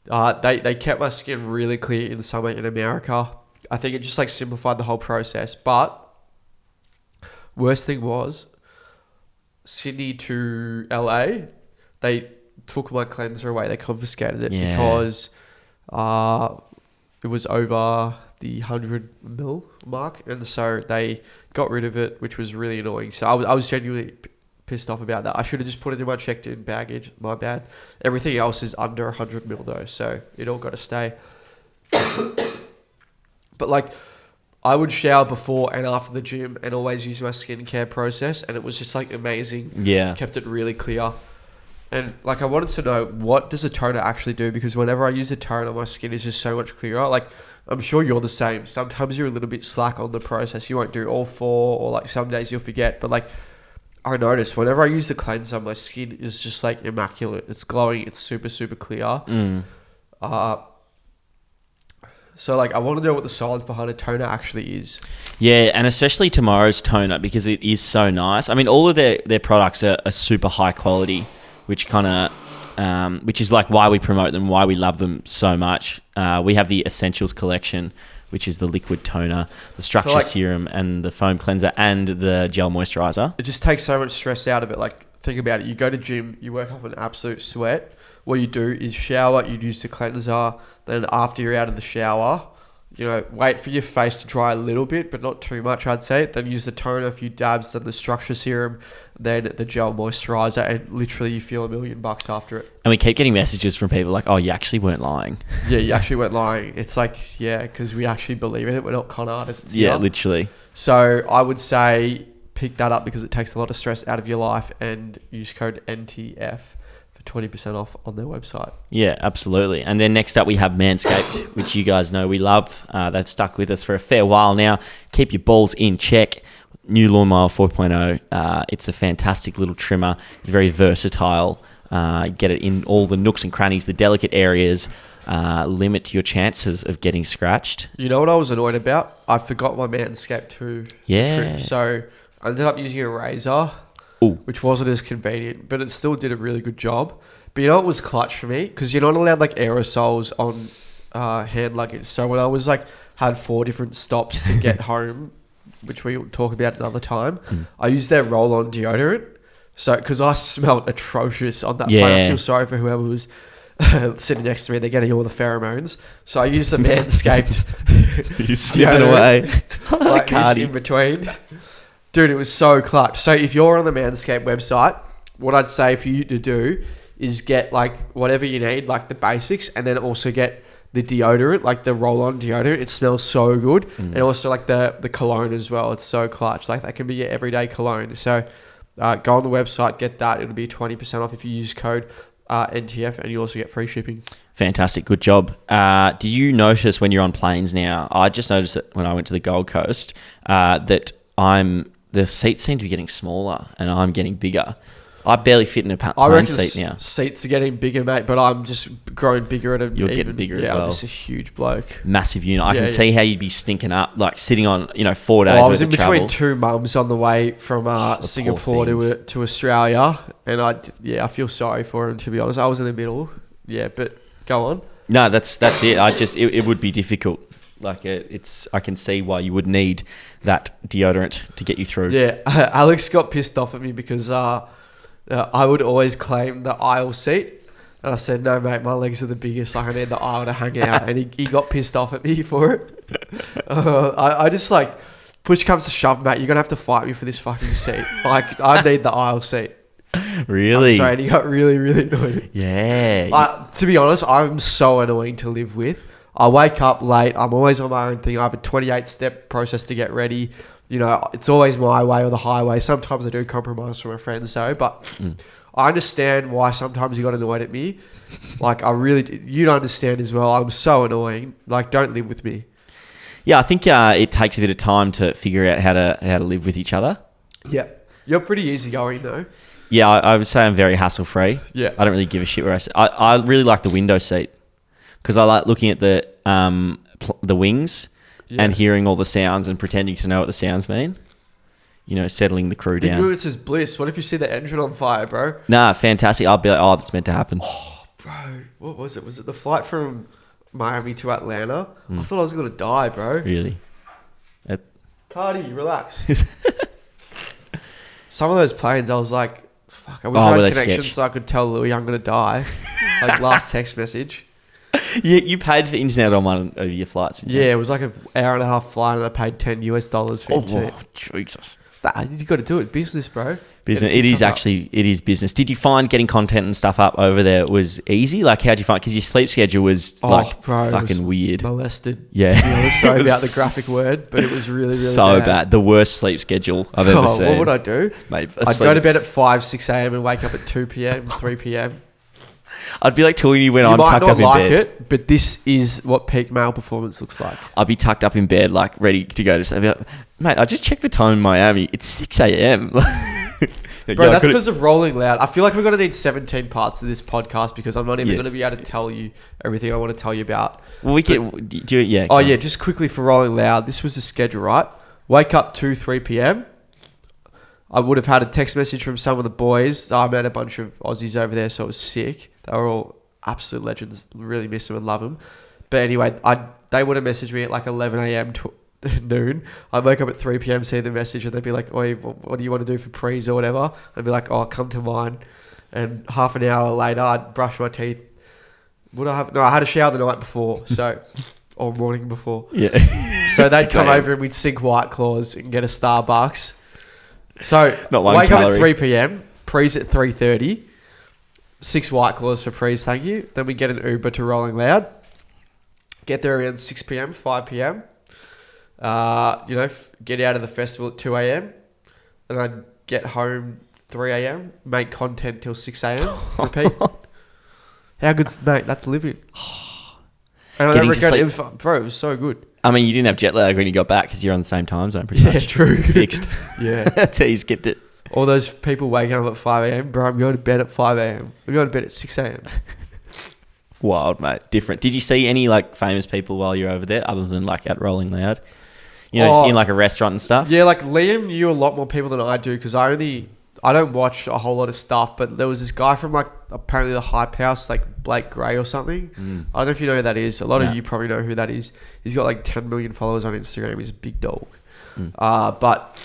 they kept my skin really clear in the summer in America. I think it just like simplified the whole process. But worst thing was Sydney to LA, they took my cleanser away. They confiscated it Yeah. because it was over the 100 mil mark, and so they got rid of it, which was really annoying. So I was genuinely pissed off about that. I should have just put it in my checked-in baggage. My bad. Everything else is under 100 mil though, so it all got to stay. But like, I would shower before and after the gym and always use my skincare process, and it was just like amazing. Yeah. Kept it really clear. And like, I wanted to know, what does a toner actually do? Because whenever I use a toner, my skin is just so much clearer. Like, I'm sure you're the same. Sometimes you're a little bit slack on the process. You won't do all 4, or like some days you'll forget. But like, I noticed whenever I use the cleanser, my skin is just like immaculate. It's glowing. It's super, super clear. So like, I want to know what the science behind a toner actually is. Yeah, and especially tomorrow's toner, because it is so nice. I mean, all of their products are super high quality, which kind of which is like why we promote them, why we love them so much. We have the Essentials collection, which is the liquid toner, the structure serum, and the foam cleanser, and the gel moisturizer. It just takes so much stress out of it. Like, think about it. You go to gym, you work up an absolute sweat. What you do is shower, you use the cleanser, then after you're out of the shower, wait for your face to dry a little bit, but not too much, I'd say. Then use the toner, a few dabs, then the structure serum, then the gel moisturizer, and literally you feel $1 million after it. And we keep getting messages from people like, oh, you actually weren't lying. Yeah, you actually weren't lying. It's like, yeah, because we actually believe in it. We're not con artists. Yeah, literally. So I would say pick that up because it takes a lot of stress out of your life, and use code NTF. 20% off on their website. Yeah, absolutely. And then next up we have Manscaped, which you guys know we love. They've stuck with us for a fair while now. Keep your balls in check. New Lawnmower 4.0. It's a fantastic little trimmer. It's very versatile. Get it in all the nooks and crannies, the delicate areas. Limit your chances of getting scratched. You know what I was annoyed about? I forgot my Manscaped 2 trim. So I ended up using a razor. Ooh. Which wasn't as convenient, but it still did a really good job. But you know what was clutch for me? Because you're not allowed like aerosols on hand luggage. So when I was had 4 different stops to get home, which we will talk about another time, I used their roll-on deodorant. So because I smelled atrocious on that plane. I feel sorry for whoever was sitting next to me. They're getting all the pheromones. So I used the Manscaped. You slip it away. Like this in between. Dude, it was so clutch. So if you're on the Manscaped website, what I'd say for you to do is get whatever you need, like the basics, and then also get the deodorant, like the roll-on deodorant. It smells so good. And also the cologne as well. It's so clutch. Like that can be your everyday cologne. So go on the website, get that. It'll be 20% off if you use code NTF, and you also get free shipping. Fantastic. Good job. Do you notice when you're on planes now, I just noticed that when I went to the Gold Coast, that the seats seem to be getting smaller and I'm getting bigger. I barely fit in a plane seat now. Seats are getting bigger, mate, but I'm just growing bigger at a... You're getting bigger as well. I'm just a huge bloke. Massive unit. I can see how you'd be stinking up, like sitting on, 4 days worth of travel. I was in between 2 mums on the way from Singapore to Australia, and I feel sorry for him, to be honest. I was in the middle. Yeah, but go on. No, that's it. It would be difficult. I can see why you would need that deodorant to get you through. Yeah, Alex got pissed off at me because I would always claim the aisle seat, and I said, "No, mate, my legs are the biggest. I need the aisle to hang out." And he got pissed off at me for it. I just push comes to shove, mate. You're gonna have to fight me for this fucking seat. I need the aisle seat. Really? I'm sorry, and he got really, really annoyed. Yeah. To be honest, I'm so annoying to live with. I wake up late. I'm always on my own thing. I have a 28-step process to get ready. It's always my way or the highway. Sometimes I do compromise for my friends, though. But I understand why sometimes you got annoyed at me. You don't understand as well. I'm so annoying. Don't live with me. Yeah, I think it takes a bit of time to figure out how to live with each other. Yeah. You're pretty easygoing, though. Yeah, I would say I'm very hassle-free. Yeah. I don't really give a shit where I sit. I really like the window seat. Because I like looking at the wings and hearing all the sounds and pretending to know what the sounds mean. Settling the crew down. Ignorance is bliss. What if you see the engine on fire, bro? Nah, fantastic. I'll be like, oh, that's meant to happen. Oh, bro. What was it? Was it the flight from Miami to Atlanta? I thought I was going to die, bro. Really? Carti, relax. Some of those planes, I was like, fuck, I wish I had connections so I could tell Louis I'm going to die. Last text message. You paid for internet on one of your flights. Yeah, it was like an hour and a half flight, and I paid $10 for internet. Oh, Jesus! You got to do it, business, bro. Business. It is business. Did you find getting content and stuff up over there was easy? How'd you find? Because your sleep schedule was fucking weird. Molested. Yeah. To be honest, sorry about the graphic word, but it was really, really so bad. The worst sleep schedule I've ever seen. What would I do? Mate, I'd go to bed at 5, 6 a.m. and wake up at 2 p.m., 3 p.m. I'd be like telling you when I'm tucked up in bed. You might not like it, but this is what peak male performance looks like. I'd be tucked up in bed, ready to go to sleep. Mate, I just checked the time in Miami. It's 6 a.m. Bro, that's because of rolling loud. I feel like we're going to need 17 parts of this podcast because I'm not even going to be able to tell you everything I want to tell you about. Well, we can do it, yeah. Just quickly for rolling loud. This was the schedule, right? Wake up 2, 3 p.m. I would have had a text message from some of the boys. I met a bunch of Aussies over there, so it was sick. They were all absolute legends. Really miss them and love them. But anyway, they would have messaged me at like 11 a.m. to noon. I'd wake up at 3 p.m, see the message, and they'd be like, "Oi, what do you want to do for prees or whatever?" I'd be like, "Oh, come to mine." And half an hour later, I'd brush my teeth. Would I have? No, I had a shower the night before, so or morning before. Yeah. So they'd come over and we'd sink White Claws and get a Starbucks. So Not one wake calorie. up at 3 p.m, prees at 3:30, 6 White Claws for prees, thank you. Then we get an Uber to Rolling Loud. Get there around 6 p.m, 5 p.m. Get out of the festival at 2 a.m. and I'd get home 3 a.m, make content till 6 a.m, repeat. How good's, mate, that's living. And I don't regret it. Bro, it was so good. I mean, you didn't have jet lag when you got back because you're on the same time zone pretty much. Yeah, true. Fixed. Yeah. That's how you skipped it. All those people waking up at 5 a.m, bro, I'm going to bed at 5 a.m. I'm going to bed at 6 a.m. Wild, mate. Different. Did you see any like famous people while you were over there other than like at Rolling Loud? You know, just in like a restaurant and stuff? Yeah, like Liam knew a lot more people than I do because I don't watch a whole lot of stuff, but there was this guy from like apparently the Hype House, like Blake Gray or something. I don't know if you know who that is. A lot of you probably know who that is. He's got like 10 million followers on Instagram. He's a big dog. But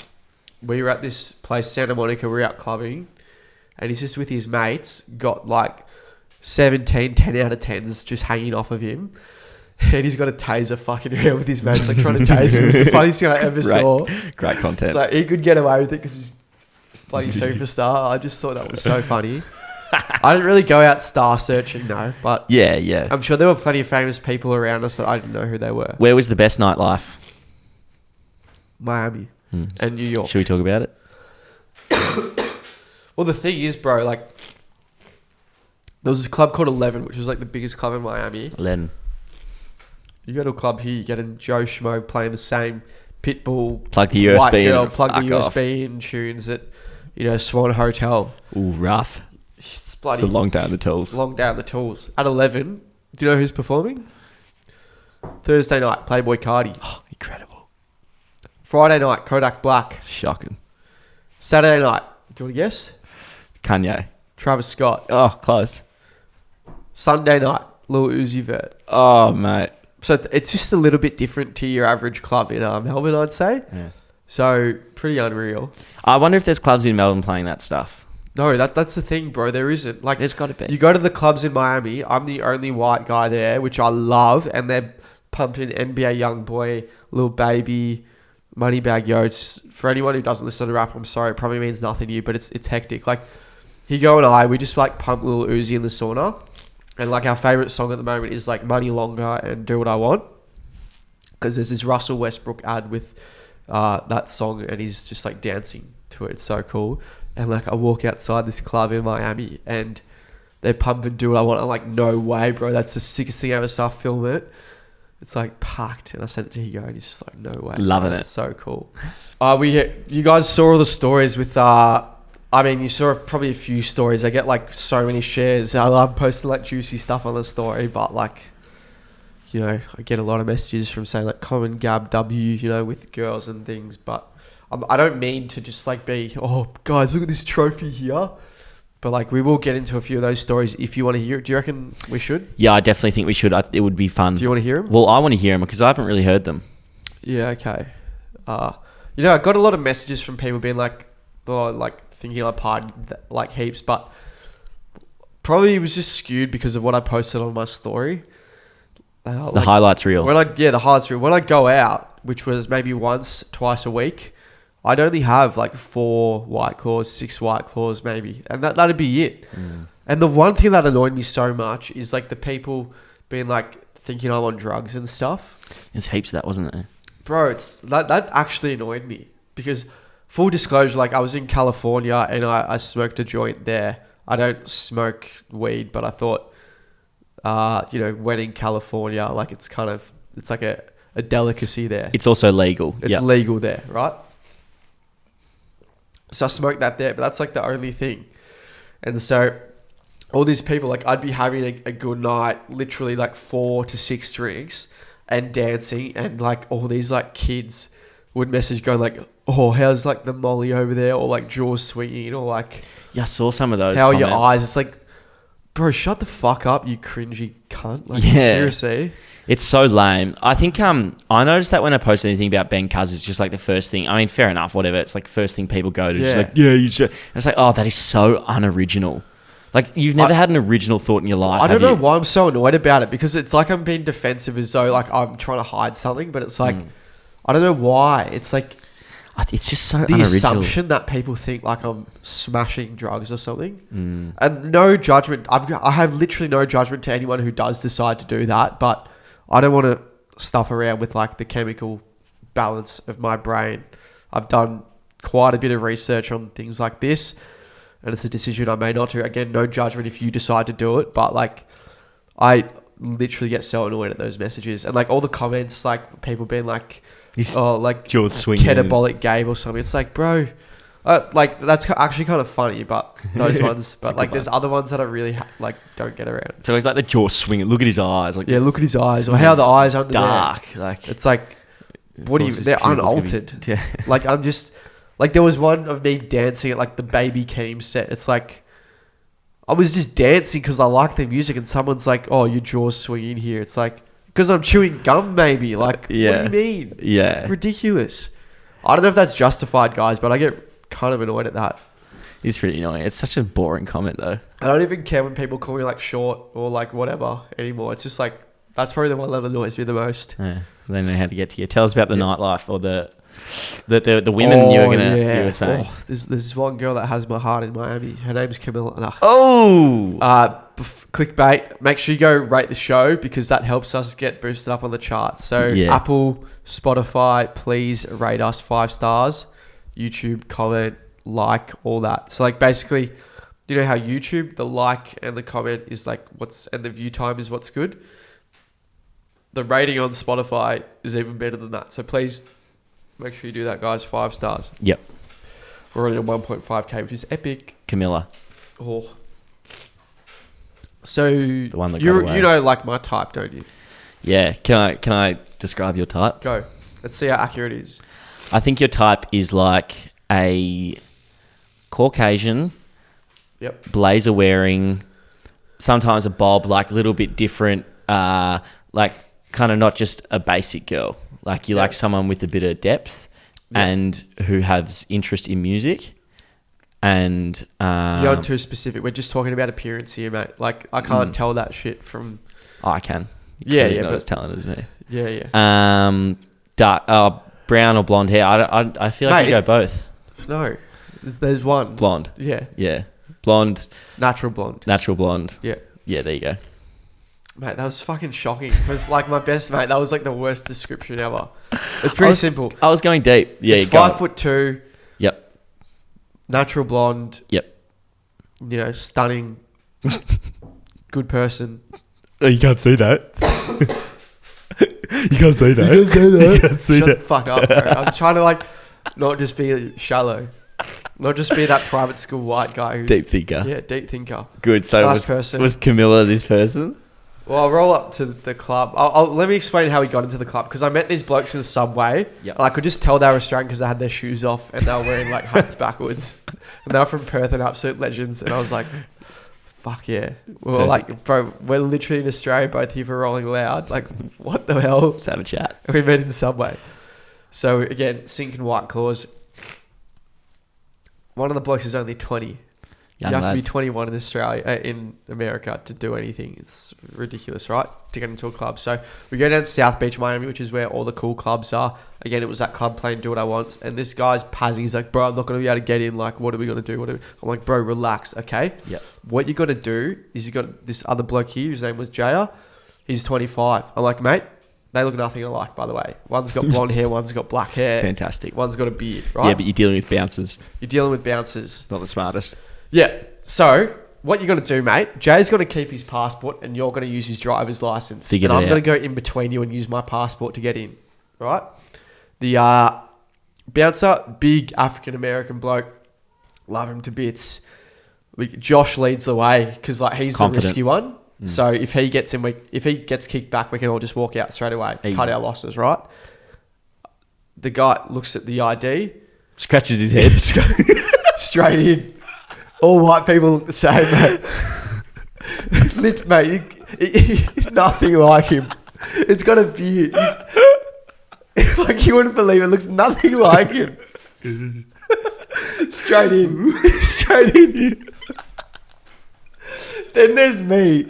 we were at this place, Santa Monica. We were out clubbing and he's just with his mates, got like 17 10 out of 10s just hanging off of him. And he's got a taser fucking around with his mates, like trying to tase him. It's the funniest thing I ever saw. Great content. It's like he could get away with it because he's bloody superstar. I just thought that was so funny. I didn't really go out star searching, no, but yeah. I'm sure there were plenty of famous people around us that I didn't know who they were. Where was the best nightlife? Miami and New York. Should we talk about it? Well, the thing is, bro, like there was this club called 11, which was like the biggest club in Miami. 11. You go to a club here, you get a Joe Schmo playing the same Pitbull, plug the USB white girl, in, plug the fuck USB in tunes at, Swan Hotel. Ooh, rough. It's bloody It's a long day on the tools. Long day on the tools. At 11, do you know who's performing? Thursday night, Playboy Carti. Oh, incredible. Friday night, Kodak Black. Shocking. Saturday night, do you want to guess? Kanye. Travis Scott. Oh, close. Sunday night, Lil Uzi Vert. Oh, mate. So it's just a little bit different to your average club in Melbourne, I'd say. Yeah. So pretty unreal. I wonder if there's clubs in Melbourne playing that stuff. No, that's the thing, bro. There isn't. Like, there's got to be. You go to the clubs in Miami. I'm the only white guy there, which I love, and they're pumping NBA YoungBoy, Lil Baby, Moneybag Yo. For anyone who doesn't listen to rap, I'm sorry, it probably means nothing to you, but it's hectic. Like, Higo and I, we just like pump Lil Uzi in the sauna. And like our favourite song at the moment is like Money Longer and Do What I Want. Because there's this Russell Westbrook ad with that song and he's just like dancing to it. It's so cool. And like I walk outside this club in Miami and they're pumping Do What I Want. I'm like, no way, bro. That's the sickest thing I ever saw. Film it. It's like packed. And I sent it to Higo and he's just like, no way. Loving bro. it. It's so cool. You guys saw all the stories with... you saw probably a few stories. I get like so many shares. I love posting like juicy stuff on the story, but like, I get a lot of messages from saying like common Gab W, with girls and things. But I don't mean to just like be, oh guys, look at this trophy here. But like, we will get into a few of those stories if you want to hear it. Do you reckon we should? Yeah, I definitely think we should. It would be fun. Do you want to hear them? Well, I want to hear them because I haven't really heard them. Yeah, okay. I got a lot of messages from people being like, oh, like, thinking I partied like heaps, but probably it was just skewed because of what I posted on my story. The highlights reel. The highlights reel. When I go out, which was maybe twice a week, I'd only have like 4 White Claws, 6 White Claws maybe, and that'd be it. And the one thing that annoyed me so much is like the people being like thinking I'm on drugs and stuff. There's heaps of that, wasn't there? Bro, that actually annoyed me because... Full disclosure, like I was in California and I smoked a joint there. I don't smoke weed, but I thought, when in California, like it's like a delicacy there. It's also legal. It's legal there, right? So I smoked that there, but that's like the only thing. And so all these people, like I'd be having a good night, literally like 4 to 6 drinks and dancing and like all these like kids would message going like, oh, how's like the molly over there, or like jaws swinging, or like Yeah, I saw some of those. how are comments. your eyes? It's like, bro, shut the fuck up, you cringy cunt. Like, Yeah. seriously. It's so lame. I think I noticed that when I post anything about Ben Cuz, it's just like the first thing. I mean, fair enough, whatever. It's like first thing people go to. Yeah. Just like, yeah, you should. And it's like, oh, that is so unoriginal. Like, you've never had an original thought in your life. I don't have know you? why I'm so annoyed about it, because it's like I'm being defensive as though like I'm trying to hide something, but it's like, I don't know why. It's like It's just so the unoriginal. assumption that people think like I'm smashing drugs or something. And no judgment. I have literally no judgment to anyone who does decide to do that, but I don't want to stuff around with like the chemical balance of my brain. I've done quite a bit of research on things like this, and it's a decision I may not do. Again, no judgment if you decide to do it, but like I literally get so annoyed at those messages and like all the comments, like people being like, oh, like jaws swinging, catabolic Gabe or something. It's like, bro, like that's actually kind of funny, but those ones, but like there's other ones that I really like don't get around. So he's like the jaw swinging. Look at his eyes. Like, yeah, look at his eyes, or how the eyes under dark. there. Like, it's like, what do you? They're unaltered. Yeah. Like I'm just like, there was one of me dancing at like the Baby Keem set. It's like I was just dancing because I like the music, and someone's like, "Oh, your jaw's swinging here." It's like, because I'm chewing gum, maybe. Like, yeah. What do you mean? Yeah, ridiculous. I don't know if that's justified, guys, but I get kind of annoyed at that. It's pretty annoying. It's such a boring comment, though. I don't even care when people call me like short or like whatever anymore. It's just like, that's probably the one that annoys me the most. Yeah, they know how to get to you. Tell us about the nightlife or the women you were saying. Oh, there's this one girl that has my heart in Miami. Her name's Camilla. Clickbait. Make sure you go rate the show, because that helps us get boosted up on the charts. So Apple, Spotify, please rate us 5 stars. YouTube, comment, like, all that. So like basically, you know how YouTube, the like and the comment is like and the view time is what's good. The rating on Spotify is even better than that. So please make sure you do that, guys. 5 stars. Yep. We're already on 1.5k, which is epic. Camilla. Oh. So the one that you know like my type, don't you? Yeah. Can I describe your type? Go. Let's see how accurate it is. I think your type is like a Caucasian. Yep. Blazer wearing, sometimes a bob, like a little bit different, like kind of not just a basic girl. Like you like someone with a bit of depth and who has interest in music. And you're not too specific. We're just talking about appearance here, mate. Like I can't tell that shit from. Oh, I can. But it's talented as me. Yeah. Dark, brown or blonde hair. I feel like you go both. No, there's one blonde. Yeah. Blonde. Natural blonde. Yeah. There you go. Mate, that was fucking shocking. It was like my best mate. That was like the worst description ever. It's pretty simple. I was going deep. Yeah, it's 5'2". Yep. Natural blonde. Yep. You know, stunning. Good person. Oh, you can't say that. You can't say that. You can't say Shut that. the fuck up, bro. I'm trying to like not just be shallow. Not just be that private school white guy. Deep thinker. Yeah, deep thinker. Good. So was Camilla this person? Well, I'll roll up to the club. Let me explain how we got into the club, because I met these blokes in the subway. Yep. And I could just tell they were Australian because they had their shoes off and they were wearing like hats backwards. And they were from Perth and absolute legends. And I was like, fuck yeah. We were like, bro, we're literally in Australia, both here for Rolling Loud. Like, what the hell? Let's have a chat. We met in the subway. So again, sinking White Claws. One of the blokes is only 20. Young you have lad. to be 21 in Australia, in America, to do anything. It's ridiculous, right? To get into a club. So we go down to South Beach, Miami, which is where all the cool clubs are. Again, it was that club playing Do What I Want. And this guy's pazzing. He's like, bro, I'm not going to be able to get in. Like, what are we going to do? I'm like, bro, relax, okay? Yep. What you got to do is you got this other bloke here. His name was Jaya. He's 25. I'm like, mate, they look nothing alike, by the way. One's got blonde hair, one's got black hair. Fantastic. One's got a beard, right? Yeah, but you're dealing with bouncers. You're dealing with bouncers. Not the smartest. Yeah. So what you're going to do, mate, Jay's going to keep his passport and you're going to use his driver's license. And I'm going to go in between you and use my passport to get in, right? The bouncer, big African-American bloke. Love him to bits. Josh leads the way because like he's the risky one. So if he gets in, if he gets kicked back, we can all just walk out straight away, cut our losses, right? The guy looks at the ID, Scratches his head. Straight in. All white people the same, mate. Mate, nothing like him. It's got a beard. Like, you wouldn't believe it. Looks nothing like him. Straight in. Straight in. Then there's me.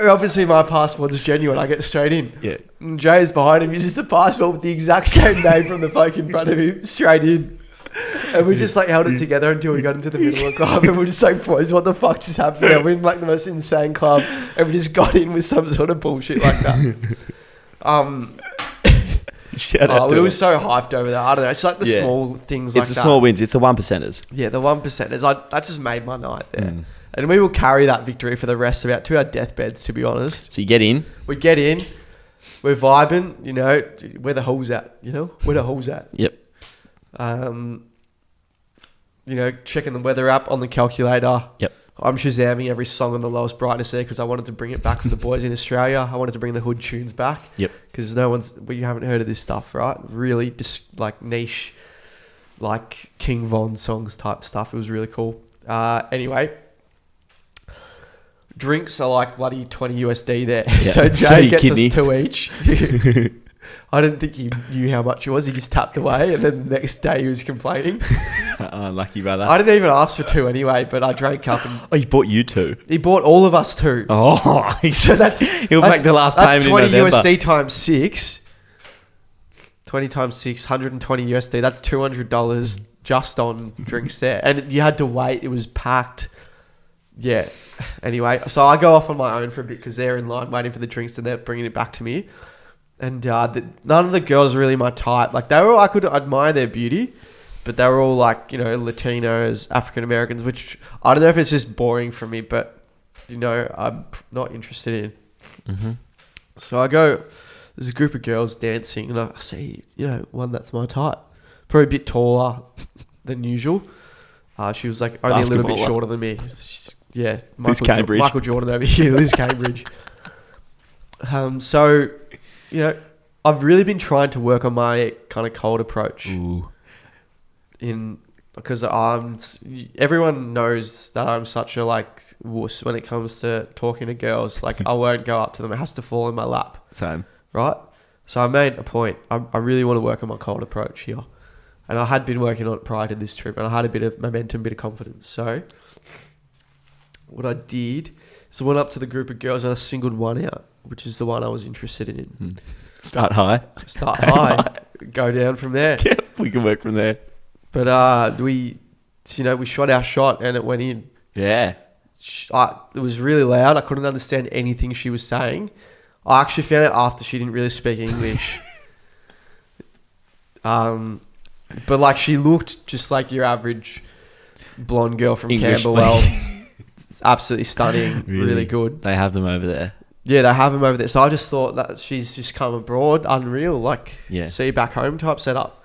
Obviously, my passport is genuine. I get straight in. Yeah. And Jay's behind him. Uses the passport with the exact same name from the bloke in front of him. Straight in. And we just like held it together until we got into the middle of the club. And we're just like, boys, what the fuck just happened? We're in like the most insane club. And we just got in with some sort of bullshit like that. We were so hyped over that. I don't know. It's like the small things like that. It's the small wins. It's the 1%ers. Yeah, the 1%ers. That just made my night there. And we will carry that victory for the rest of to our deathbeds, to be honest. So you get in. We get in. We're vibing. You know, where the hole's at. You know, where the hole's at. Yep. You know, checking the weather app on the calculator. Yep. I'm Shazamming every song on the lowest brightness there because I wanted to bring it back for the boys in Australia. I wanted to bring the hood tunes back. Yep. Because we haven't heard of this stuff, right? Really just like niche, like King Von songs type stuff. It was really cool. Anyway, drinks are like bloody $20 USD there. Yep. So Jay gets us 2 each. I didn't think he knew how much it was. He just tapped away, and then the next day he was complaining. Unlucky brother. I didn't even ask for 2 anyway, but I drank up. And he bought you 2. He bought all of us 2. Oh, so he'll make the last payment in November. That's 20 USD times 6. 20 times 6, 120 USD. That's $200 just on drinks there, and you had to wait. It was packed. Yeah. Anyway, so I go off on my own for a bit because they're in line waiting for the drinks, and they're bringing it back to me. And none of the girls are really my type. Like, they were all, I could admire their beauty, but they were all like, you know, Latinos, African Americans, which I don't know if it's just boring for me, but, you know, I'm not interested in. Mm-hmm. So I go, there's a group of girls dancing, and I see, you know, one that's my type. Probably a bit taller than usual. She was like only a little bit shorter than me. Yeah. Michael Jordan over here, Liz Cambridge. So, you know, I've really been trying to work on my kind of cold approach. Ooh. Because everyone knows that I'm such a like wuss when it comes to talking to girls. Like, I won't go up to them. It has to fall in my lap. Same. Right? So I made a point. I really want to work on my cold approach here. And I had been working on it prior to this trip, and I had a bit of momentum, bit of confidence. So what I did is I went up to the group of girls and I singled one out, which is the one I was interested in. Start high. Start high. Go down from there. Yeah, we can work from there. But we shot our shot and it went in. Yeah. It was really loud. I couldn't understand anything she was saying. I actually found out after she didn't really speak English. But like, she looked just like your average blonde girl from English Camberwell. Absolutely stunning. Really good. They have them over there. Yeah, they have them over there. So I just thought that she's just come abroad, unreal, like see you back home type setup.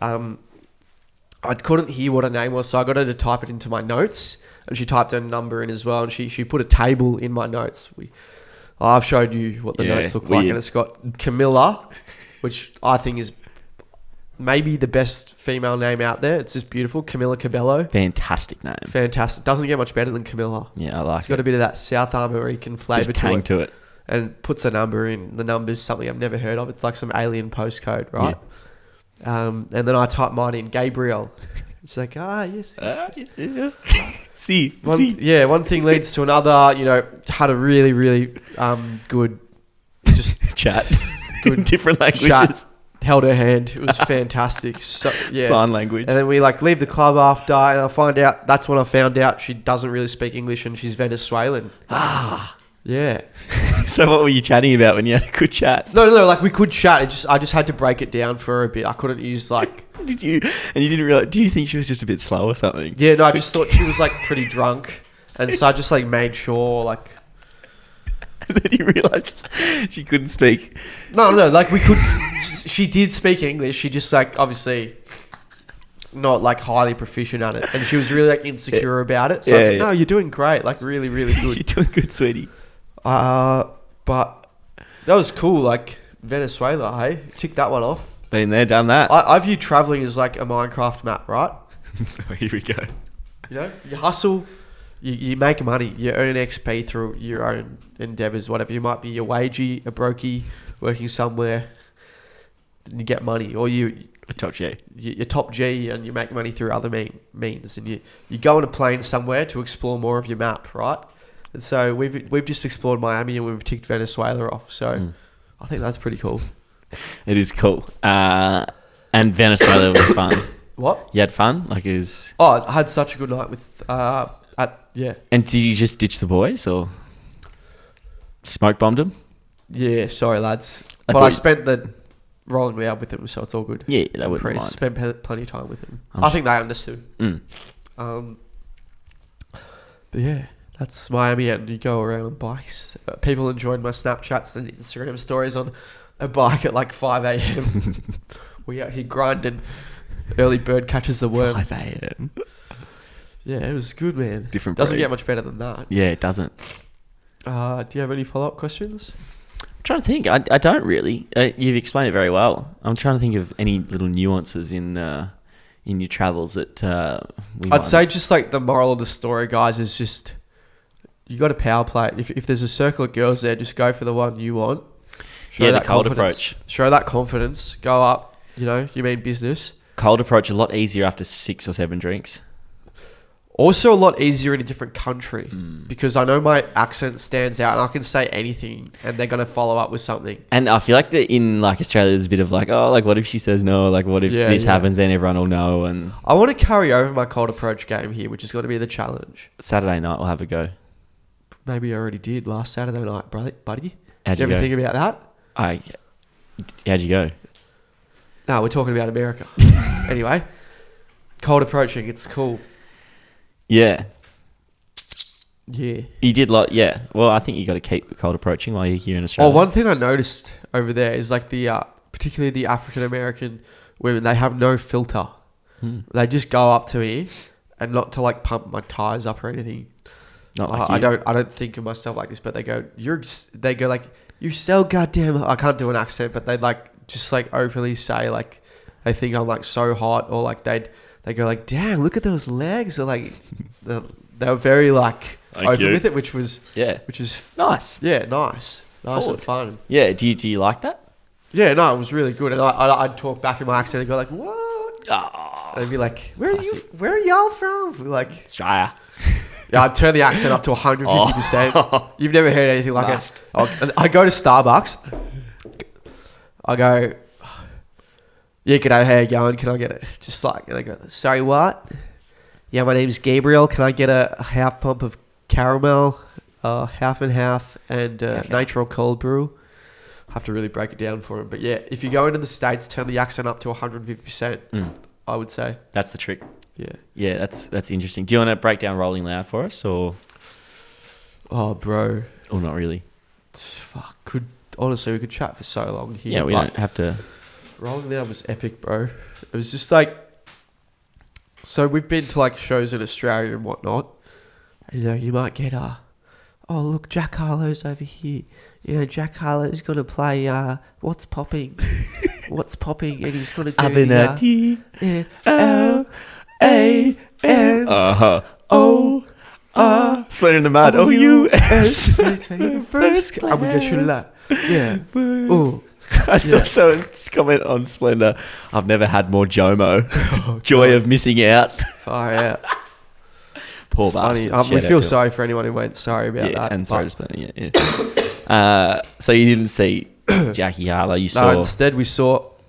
I couldn't hear what her name was, so I got her to type it into my notes, and she typed her number in as well, and she put a table in my notes. I've showed you what the notes look like, and it's got Camilla, which I think is maybe the best female name out there. It's just beautiful. Camilla Cabello. Fantastic name. Fantastic. Doesn't get much better than Camilla. Yeah, I like it. It's got a bit of that South American flavour to it. And puts a number in. The number's something I've never heard of. It's like some alien postcode, right? Yeah. And then I type mine in, Gabriel. It's like, yes. Yes. See. Yeah, one thing leads to another. You know, had a really, really good just chat. Good different languages. Chat. Held her hand. It was fantastic. So, yeah. Sign language. And then we like leave the club after, and that's when I found out she doesn't really speak English and she's Venezuelan. Yeah. So what were you chatting about when you had a good chat? No. Like, we could chat. I just had to break it down for a bit. I couldn't use like. Did you? And you didn't realize? Do you think she was just a bit slow or something? Yeah. No, I just thought she was like pretty drunk, and so I just like made sure like. And then you realised she couldn't speak. No. Like, we could. She did speak English. She just like obviously not like highly proficient at it, and she was really like insecure about it. So I was like, no, you're doing great. Like, really, really good. You're doing good, sweetie. But that was cool. Like, Venezuela, hey, tick that one off. Been there, done that. I view traveling as like a Minecraft map, right? Here we go. You know, you hustle, you make money, you earn XP through your own endeavors, whatever. You might be a wagey, a brokey, working somewhere, and you get money, or you're top G, and you make money through other means, and you go on a plane somewhere to explore more of your map, right? And so we've just explored Miami and we've ticked Venezuela off. So I think that's pretty cool. It is cool. And Venezuela was fun. What? You had fun? Like it was... Oh, I had such a good night with... yeah. And did you just ditch the boys or smoke bombed them? Yeah, sorry lads. I spent the rolling loud with them, so it's all good. Yeah, they wouldn't mind. Spent plenty of time with them. I think they understood. But yeah, that's Miami, and you go around on bikes. People enjoyed my Snapchats and Instagram stories on a bike at like 5 a.m. We out here grinding. Early bird catches the worm. 5 a.m. Yeah, it was good, man. Different Doesn't breed. get much better than that. Yeah, it doesn't. Do you have any follow-up questions? I'm trying to think. I don't really. You've explained it very well. I'm trying to think of any little nuances in your travels that I'd say just like the moral of the story, guys, is just you got to power play. If there's a circle of girls there, just go for the one you want. Show the cold approach. Show that confidence. Go up. You know, you mean business. Cold approach a lot easier after 6 or 7 drinks. Also a lot easier in a different country because I know my accent stands out and I can say anything and they're going to follow up with something. And I feel like that in like Australia, there's a bit of like, oh, like what if she says no? Like what if this happens? Then everyone will know. And I want to carry over my cold approach game here, which is going to be the challenge. Saturday night, we'll have a go. Maybe I already did last Saturday night, buddy. How'd you ever go? think about that? How'd you go? No, we're talking about America. Anyway, cold approaching, it's cool. Yeah. Yeah. You did like, yeah. Well, I think you got to keep cold approaching while you're here in Australia. Oh, one thing I noticed over there is like particularly the African American women, they have no filter. They just go up to me and not to like pump my tires up or anything. Not like you. I don't think of myself like this, but they go like, you're so goddamn, I can't do an accent, but they'd like, just like openly say like, they think I'm like so hot, or like they go like, damn, look at those legs. Or like, they were very like open with it, which was nice. Yeah, nice and fun. Yeah, do you like that? Yeah, no, it was really good. And I'd talk back in my accent and go like, what? Oh, and I'd be like, where are y'all from? Like Australia. Yeah, I'd turn the accent up to 150%. You've never heard anything like it. I go to Starbucks. I go, yeah, g'day, how you going? Can I get it? Just like, and I go, sorry, what? Yeah, my name's Gabriel. Can I get a half pump of caramel, half and half, and nitro cold brew? I have to really break it down for him. But yeah, if you go into the States, turn the accent up to 150%, I would say. That's the trick. Yeah. Yeah, that's interesting. Do you want to break down Rolling Loud for us, or? Oh, bro. Or not really? Fuck, honestly, we could chat for so long here. Yeah, we don't have to. Rolling Loud was epic, bro. It was just like, so we've been to like shows in Australia and whatnot. You know, you might get oh look, Jack Harlow's over here. You know, Jack Harlow's gonna play What's Popping, What's Popping, and he's gonna do L-A-N-O-R Splinter in the Mud. O-U-S. First class. I'm gonna get you that. Yeah. Oh. I saw someone's comment on Splendor. I've never had more JOMO. Joy of missing out. Far out. Poor bastards. We feel sorry for anyone who went. Sorry about that. And sorry to Splendor. Yeah. So you didn't see Jackie Harlow. No, instead we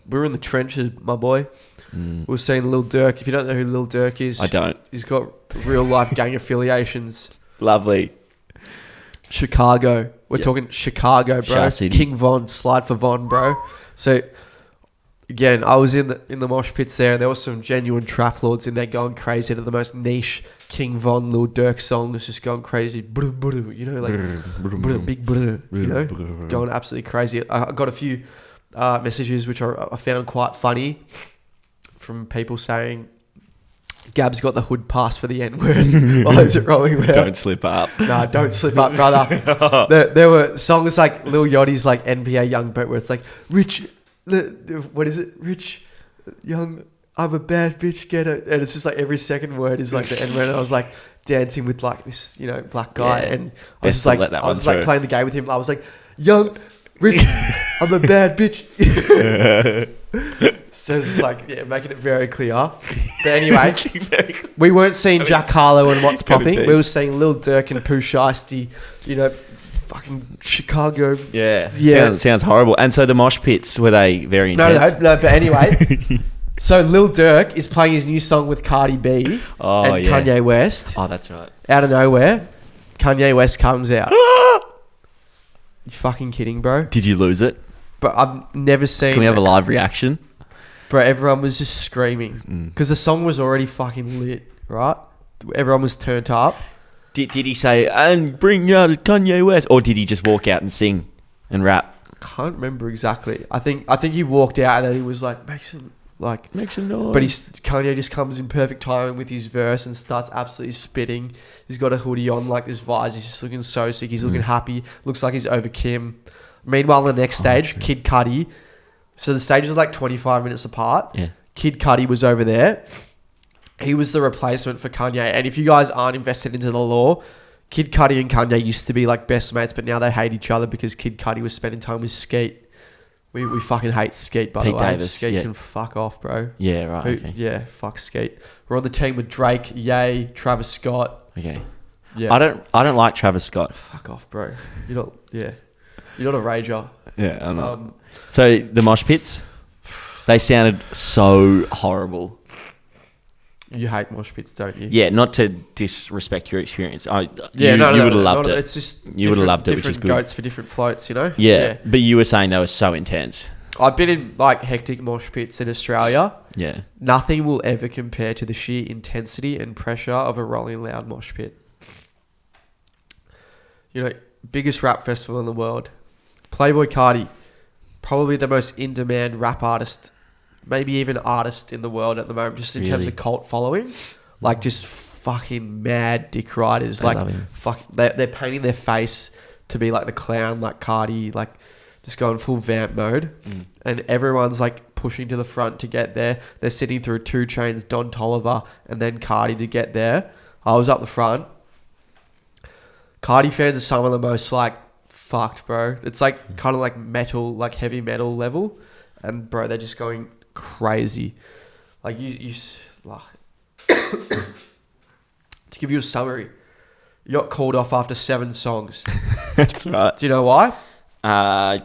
were in the trenches, my boy. We were seeing Lil Durk. If you don't know who Lil Durk is, I don't. He's got real life gang affiliations. Lovely. Chicago. We're talking Chicago, bro. King Von, slide for Von, bro. So again, I was in the mosh pits there, and there were some genuine trap lords in there going crazy to the most niche King Von Lil Durk song that's just going crazy. You know, like big, you know, going absolutely crazy. I got a few messages which I found quite funny from people saying, Gab's got the hood pass for the N-word. Why is it rolling loud? Don't slip up. Nah, don't slip up, brother. There were songs like Lil Yachty's like NBA Young Boat where it's like, Rich what is it? Rich, young, I'm a bad bitch, get it. And it's just like every second word is like the N-word. And I was like dancing with like this, black guy. Yeah. And I was like playing the game with him. I was like, young, Rich, I'm a bad bitch. So it's just like, making it very clear. But anyway, we weren't seeing Jack Harlow and What's Popping. We were seeing Lil Durk and Pooh Shiesty, fucking Chicago. Yeah. Sounds horrible. And so the mosh pits, were they very intense? No, but anyway. So Lil Durk is playing his new song with Cardi B and Kanye West. Oh, that's right. Out of nowhere, Kanye West comes out. You fucking kidding, bro? Did you lose it? But I've never seen... Can we have a live reaction? Bro, everyone was just screaming. Because the song was already fucking lit, right? Everyone was turned up. Did he say, and bring out Kanye West? Or did he just walk out and sing and rap? I can't remember exactly. I think he walked out and then he was like, make some noise. But Kanye just comes in perfect timing with his verse and starts absolutely spitting. He's got a hoodie on, like this vise. He's just looking so sick. He's looking happy. Looks like he's over Kim. Meanwhile, on the next stage, Kid Cudi. So the stages are like 25 minutes apart. Yeah. Kid Cudi was over there. He was the replacement for Kanye. And if you guys aren't invested into the lore, Kid Cudi and Kanye used to be like best mates, but now they hate each other because Kid Cudi was spending time with Skeet. We fucking hate Skeet, by the way. Davis, Skeet can fuck off, bro. Yeah, right. Okay. Yeah, fuck Skeet. We're on the team with Drake, Ye, Travis Scott. Okay. Yeah. I don't like Travis Scott. Fuck off, bro. You're not a rager. Yeah, I'm not. So the mosh pits, they sounded so horrible. You hate mosh pits, don't you? Yeah, not to disrespect your experience. You would have loved it. It's just you would have loved it, which is good. Different goats for different floats, Yeah, but you were saying they were so intense. I've been in like hectic mosh pits in Australia. Yeah. Nothing will ever compare to the sheer intensity and pressure of a Rolling Loud mosh pit. Biggest rap festival in the world. Playboy Carti, probably the most in-demand rap artist, maybe even artist in the world at the moment, just in terms of cult following. Like just fucking mad dick riders. They're painting their face to be like the clown, like Carti, like just going full vamp mode. And everyone's like pushing to the front to get there. They're sitting through 2 Chainz, Don Toliver, and then Carti to get there. I was up the front. Carti fans are some of the most like fucked, bro. It's like kind of like metal, like heavy metal level. And bro, they're just going crazy. Like you to give you a summary, you got called off after 7 songs. That's right. Do you know why?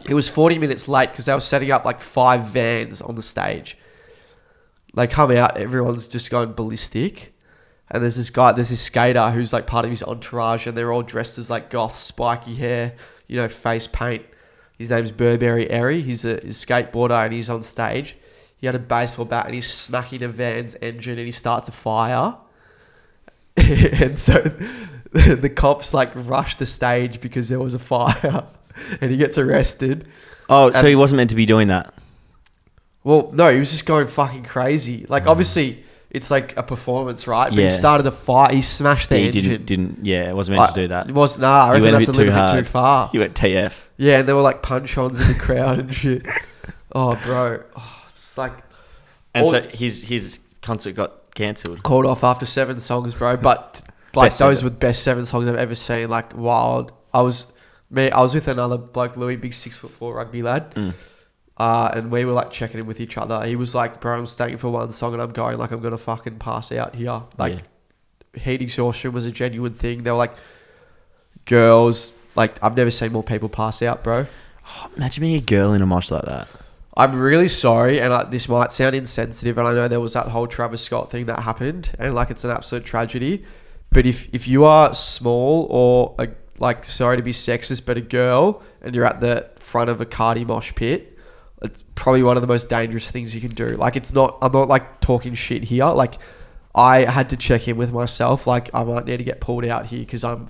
It was 40 minutes late because they were setting up like 5 vans on the stage. They come out, everyone's just going ballistic. And there's this skater who's like part of his entourage, and they're all dressed as like goth, spiky hair, face paint. His name's Burberry Airy. He's a skateboarder and he's on stage. He had a baseball bat and he's smacking a van's engine and he starts a fire. And so the cops like rush the stage because there was a fire and he gets arrested. Oh, so he wasn't meant to be doing that? Well, no, he was just going fucking crazy. Like obviously it's like a performance, right? But he started a fire. He smashed the engine. It wasn't meant to do that. It wasn't. I reckon that's a little bit too far. He went TF. Yeah, and there were like punch-ons in the crowd and shit. Oh, bro. It's like... And so his concert got cancelled. Called off after 7 songs, bro. But like those were the best 7 songs I've ever seen. Like wild. I was with another bloke, Louis, big 6'4" rugby lad. And we were like checking in with each other. He was like, bro, I'm staying for 1 song and I'm going like I'm going to fucking pass out here. Like heat exhaustion was a genuine thing. They were like girls. Like I've never seen more people pass out, bro. Oh, imagine being a girl in a mosh like that. I'm really sorry, and this might sound insensitive, and I know there was that whole Travis Scott thing that happened, and like it's an absolute tragedy. But if you are small or sorry to be sexist, but a girl, and you're at the front of a Carti mosh pit, it's probably one of the most dangerous things you can do. Like I'm not like talking shit here. Like I had to check in with myself. Like I might need to get pulled out here because I'm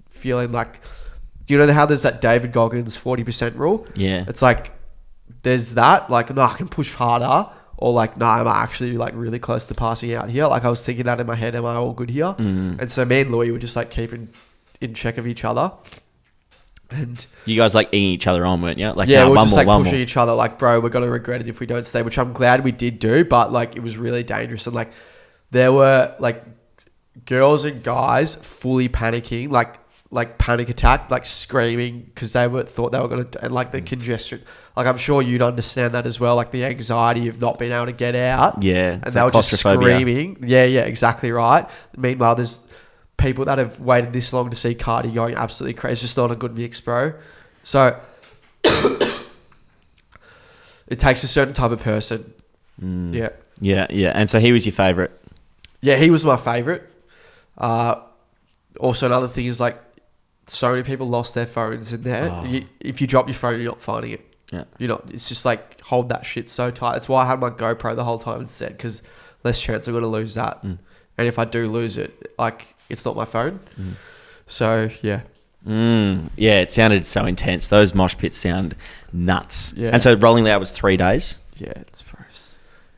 feeling like, you know how there's that David Goggins 40% rule? Yeah. It's like, there's that, like, no, I can push harder, or like, no, I'm actually like really close to passing out here. Like I was thinking that in my head, am I all good here? And so me and Louis were just like keeping in check of each other. And you guys like eating each other on, weren't you? Like, yeah, nah, we're one just more, like one pushing more. each other, like, bro, we're gonna regret it if we don't stay, which I'm glad we did do, but like it was really dangerous. And like there were like girls and guys fully panicking, like panic attack, like screaming because thought they were gonna, and like the congestion. Like I'm sure you'd understand that as well, like the anxiety of not being able to get out. Yeah, And they were just screaming. Yeah, exactly right. Meanwhile, there's people that have waited this long to see Carti going absolutely crazy. It's just not a good mix, bro. So it takes a certain type of person. Yeah. Yeah. And so he was your favourite? Yeah, he was my favourite. Also, another thing is like so many people lost their phones in there. Oh. If you drop your phone, you're not finding it. Yeah. It's just like hold that shit so tight. That's why I had my GoPro the whole time instead, because less chance I'm going to lose that. And if I do lose it, like it's not my phone. So, yeah. Yeah, it sounded so intense. Those mosh pits sound nuts. Yeah. And so Rolling Loud was 3 days? Yeah, it's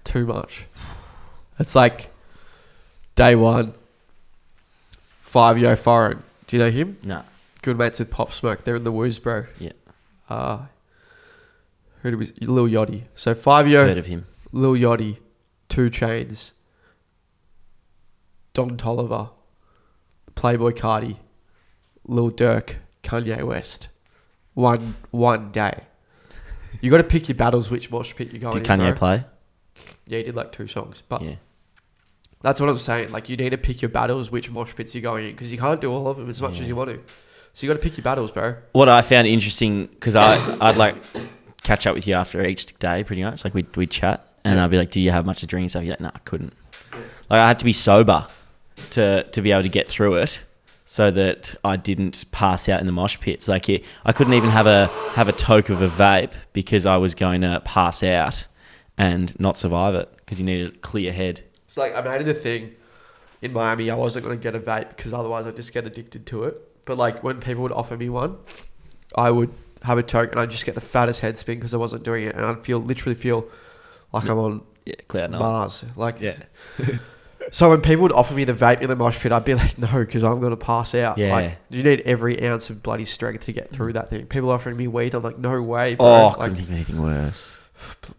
too much. It's like day one, 5-Yo Foreign. Do you know him? No. Good mates with Pop Smoke. They're in the Woos, bro. Yeah. Who do we? Lil Yachty. So 5-Yo. Heard of him. Lil Yachty, 2 Chainz, Don Toliver, Playboy Carti, Lil Durk, Kanye West. One day. You got to pick your battles which mosh pit you're going Did in, Kanye bro. play? Yeah, he did like 2 songs. But Yeah. that's what I'm saying. Like, you need to pick your battles which mosh pits you're going in, because you can't do all of them as much as you want to. So you got to pick your battles, bro. What I found interesting, because I'd like catch up with you after each day pretty much. Like we'd chat and I'd be like, do you have much to drink and stuff? You're like, nah, I couldn't. Like I had to be sober to be able to get through it so that I didn't pass out in the mosh pits. Like I couldn't even have a toke of a vape because I was going to pass out and not survive it because you need a clear head. It's like I made it a thing in Miami. I wasn't going to get a vape because otherwise I'd just get addicted to it. But like when people would offer me one, I would have a toke and I'd just get the fattest head spin because I wasn't doing it. And I'd literally feel like I'm on Cloud nine. Mars. Like, so when people would offer me the vape in the mosh pit, I'd be like, no, because I'm going to pass out. Yeah. Like, you need every ounce of bloody strength to get through that thing. People offering me weed, I'm like, no way, bro. Oh, I like, couldn't think of anything worse.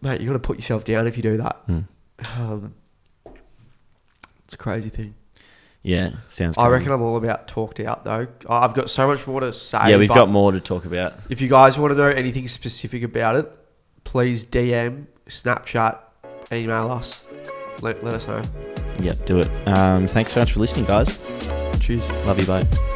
Mate, you got to put yourself down if you do that. It's a crazy thing. Yeah, sounds crazy. I reckon I'm all about talked out though. I've got so much more to say. Yeah, we've got more to talk about. If you guys want to know anything specific about it, please DM, Snapchat, email us. Let us know. Yep, do it. Thanks so much for listening, guys. Cheers. Love you, bye.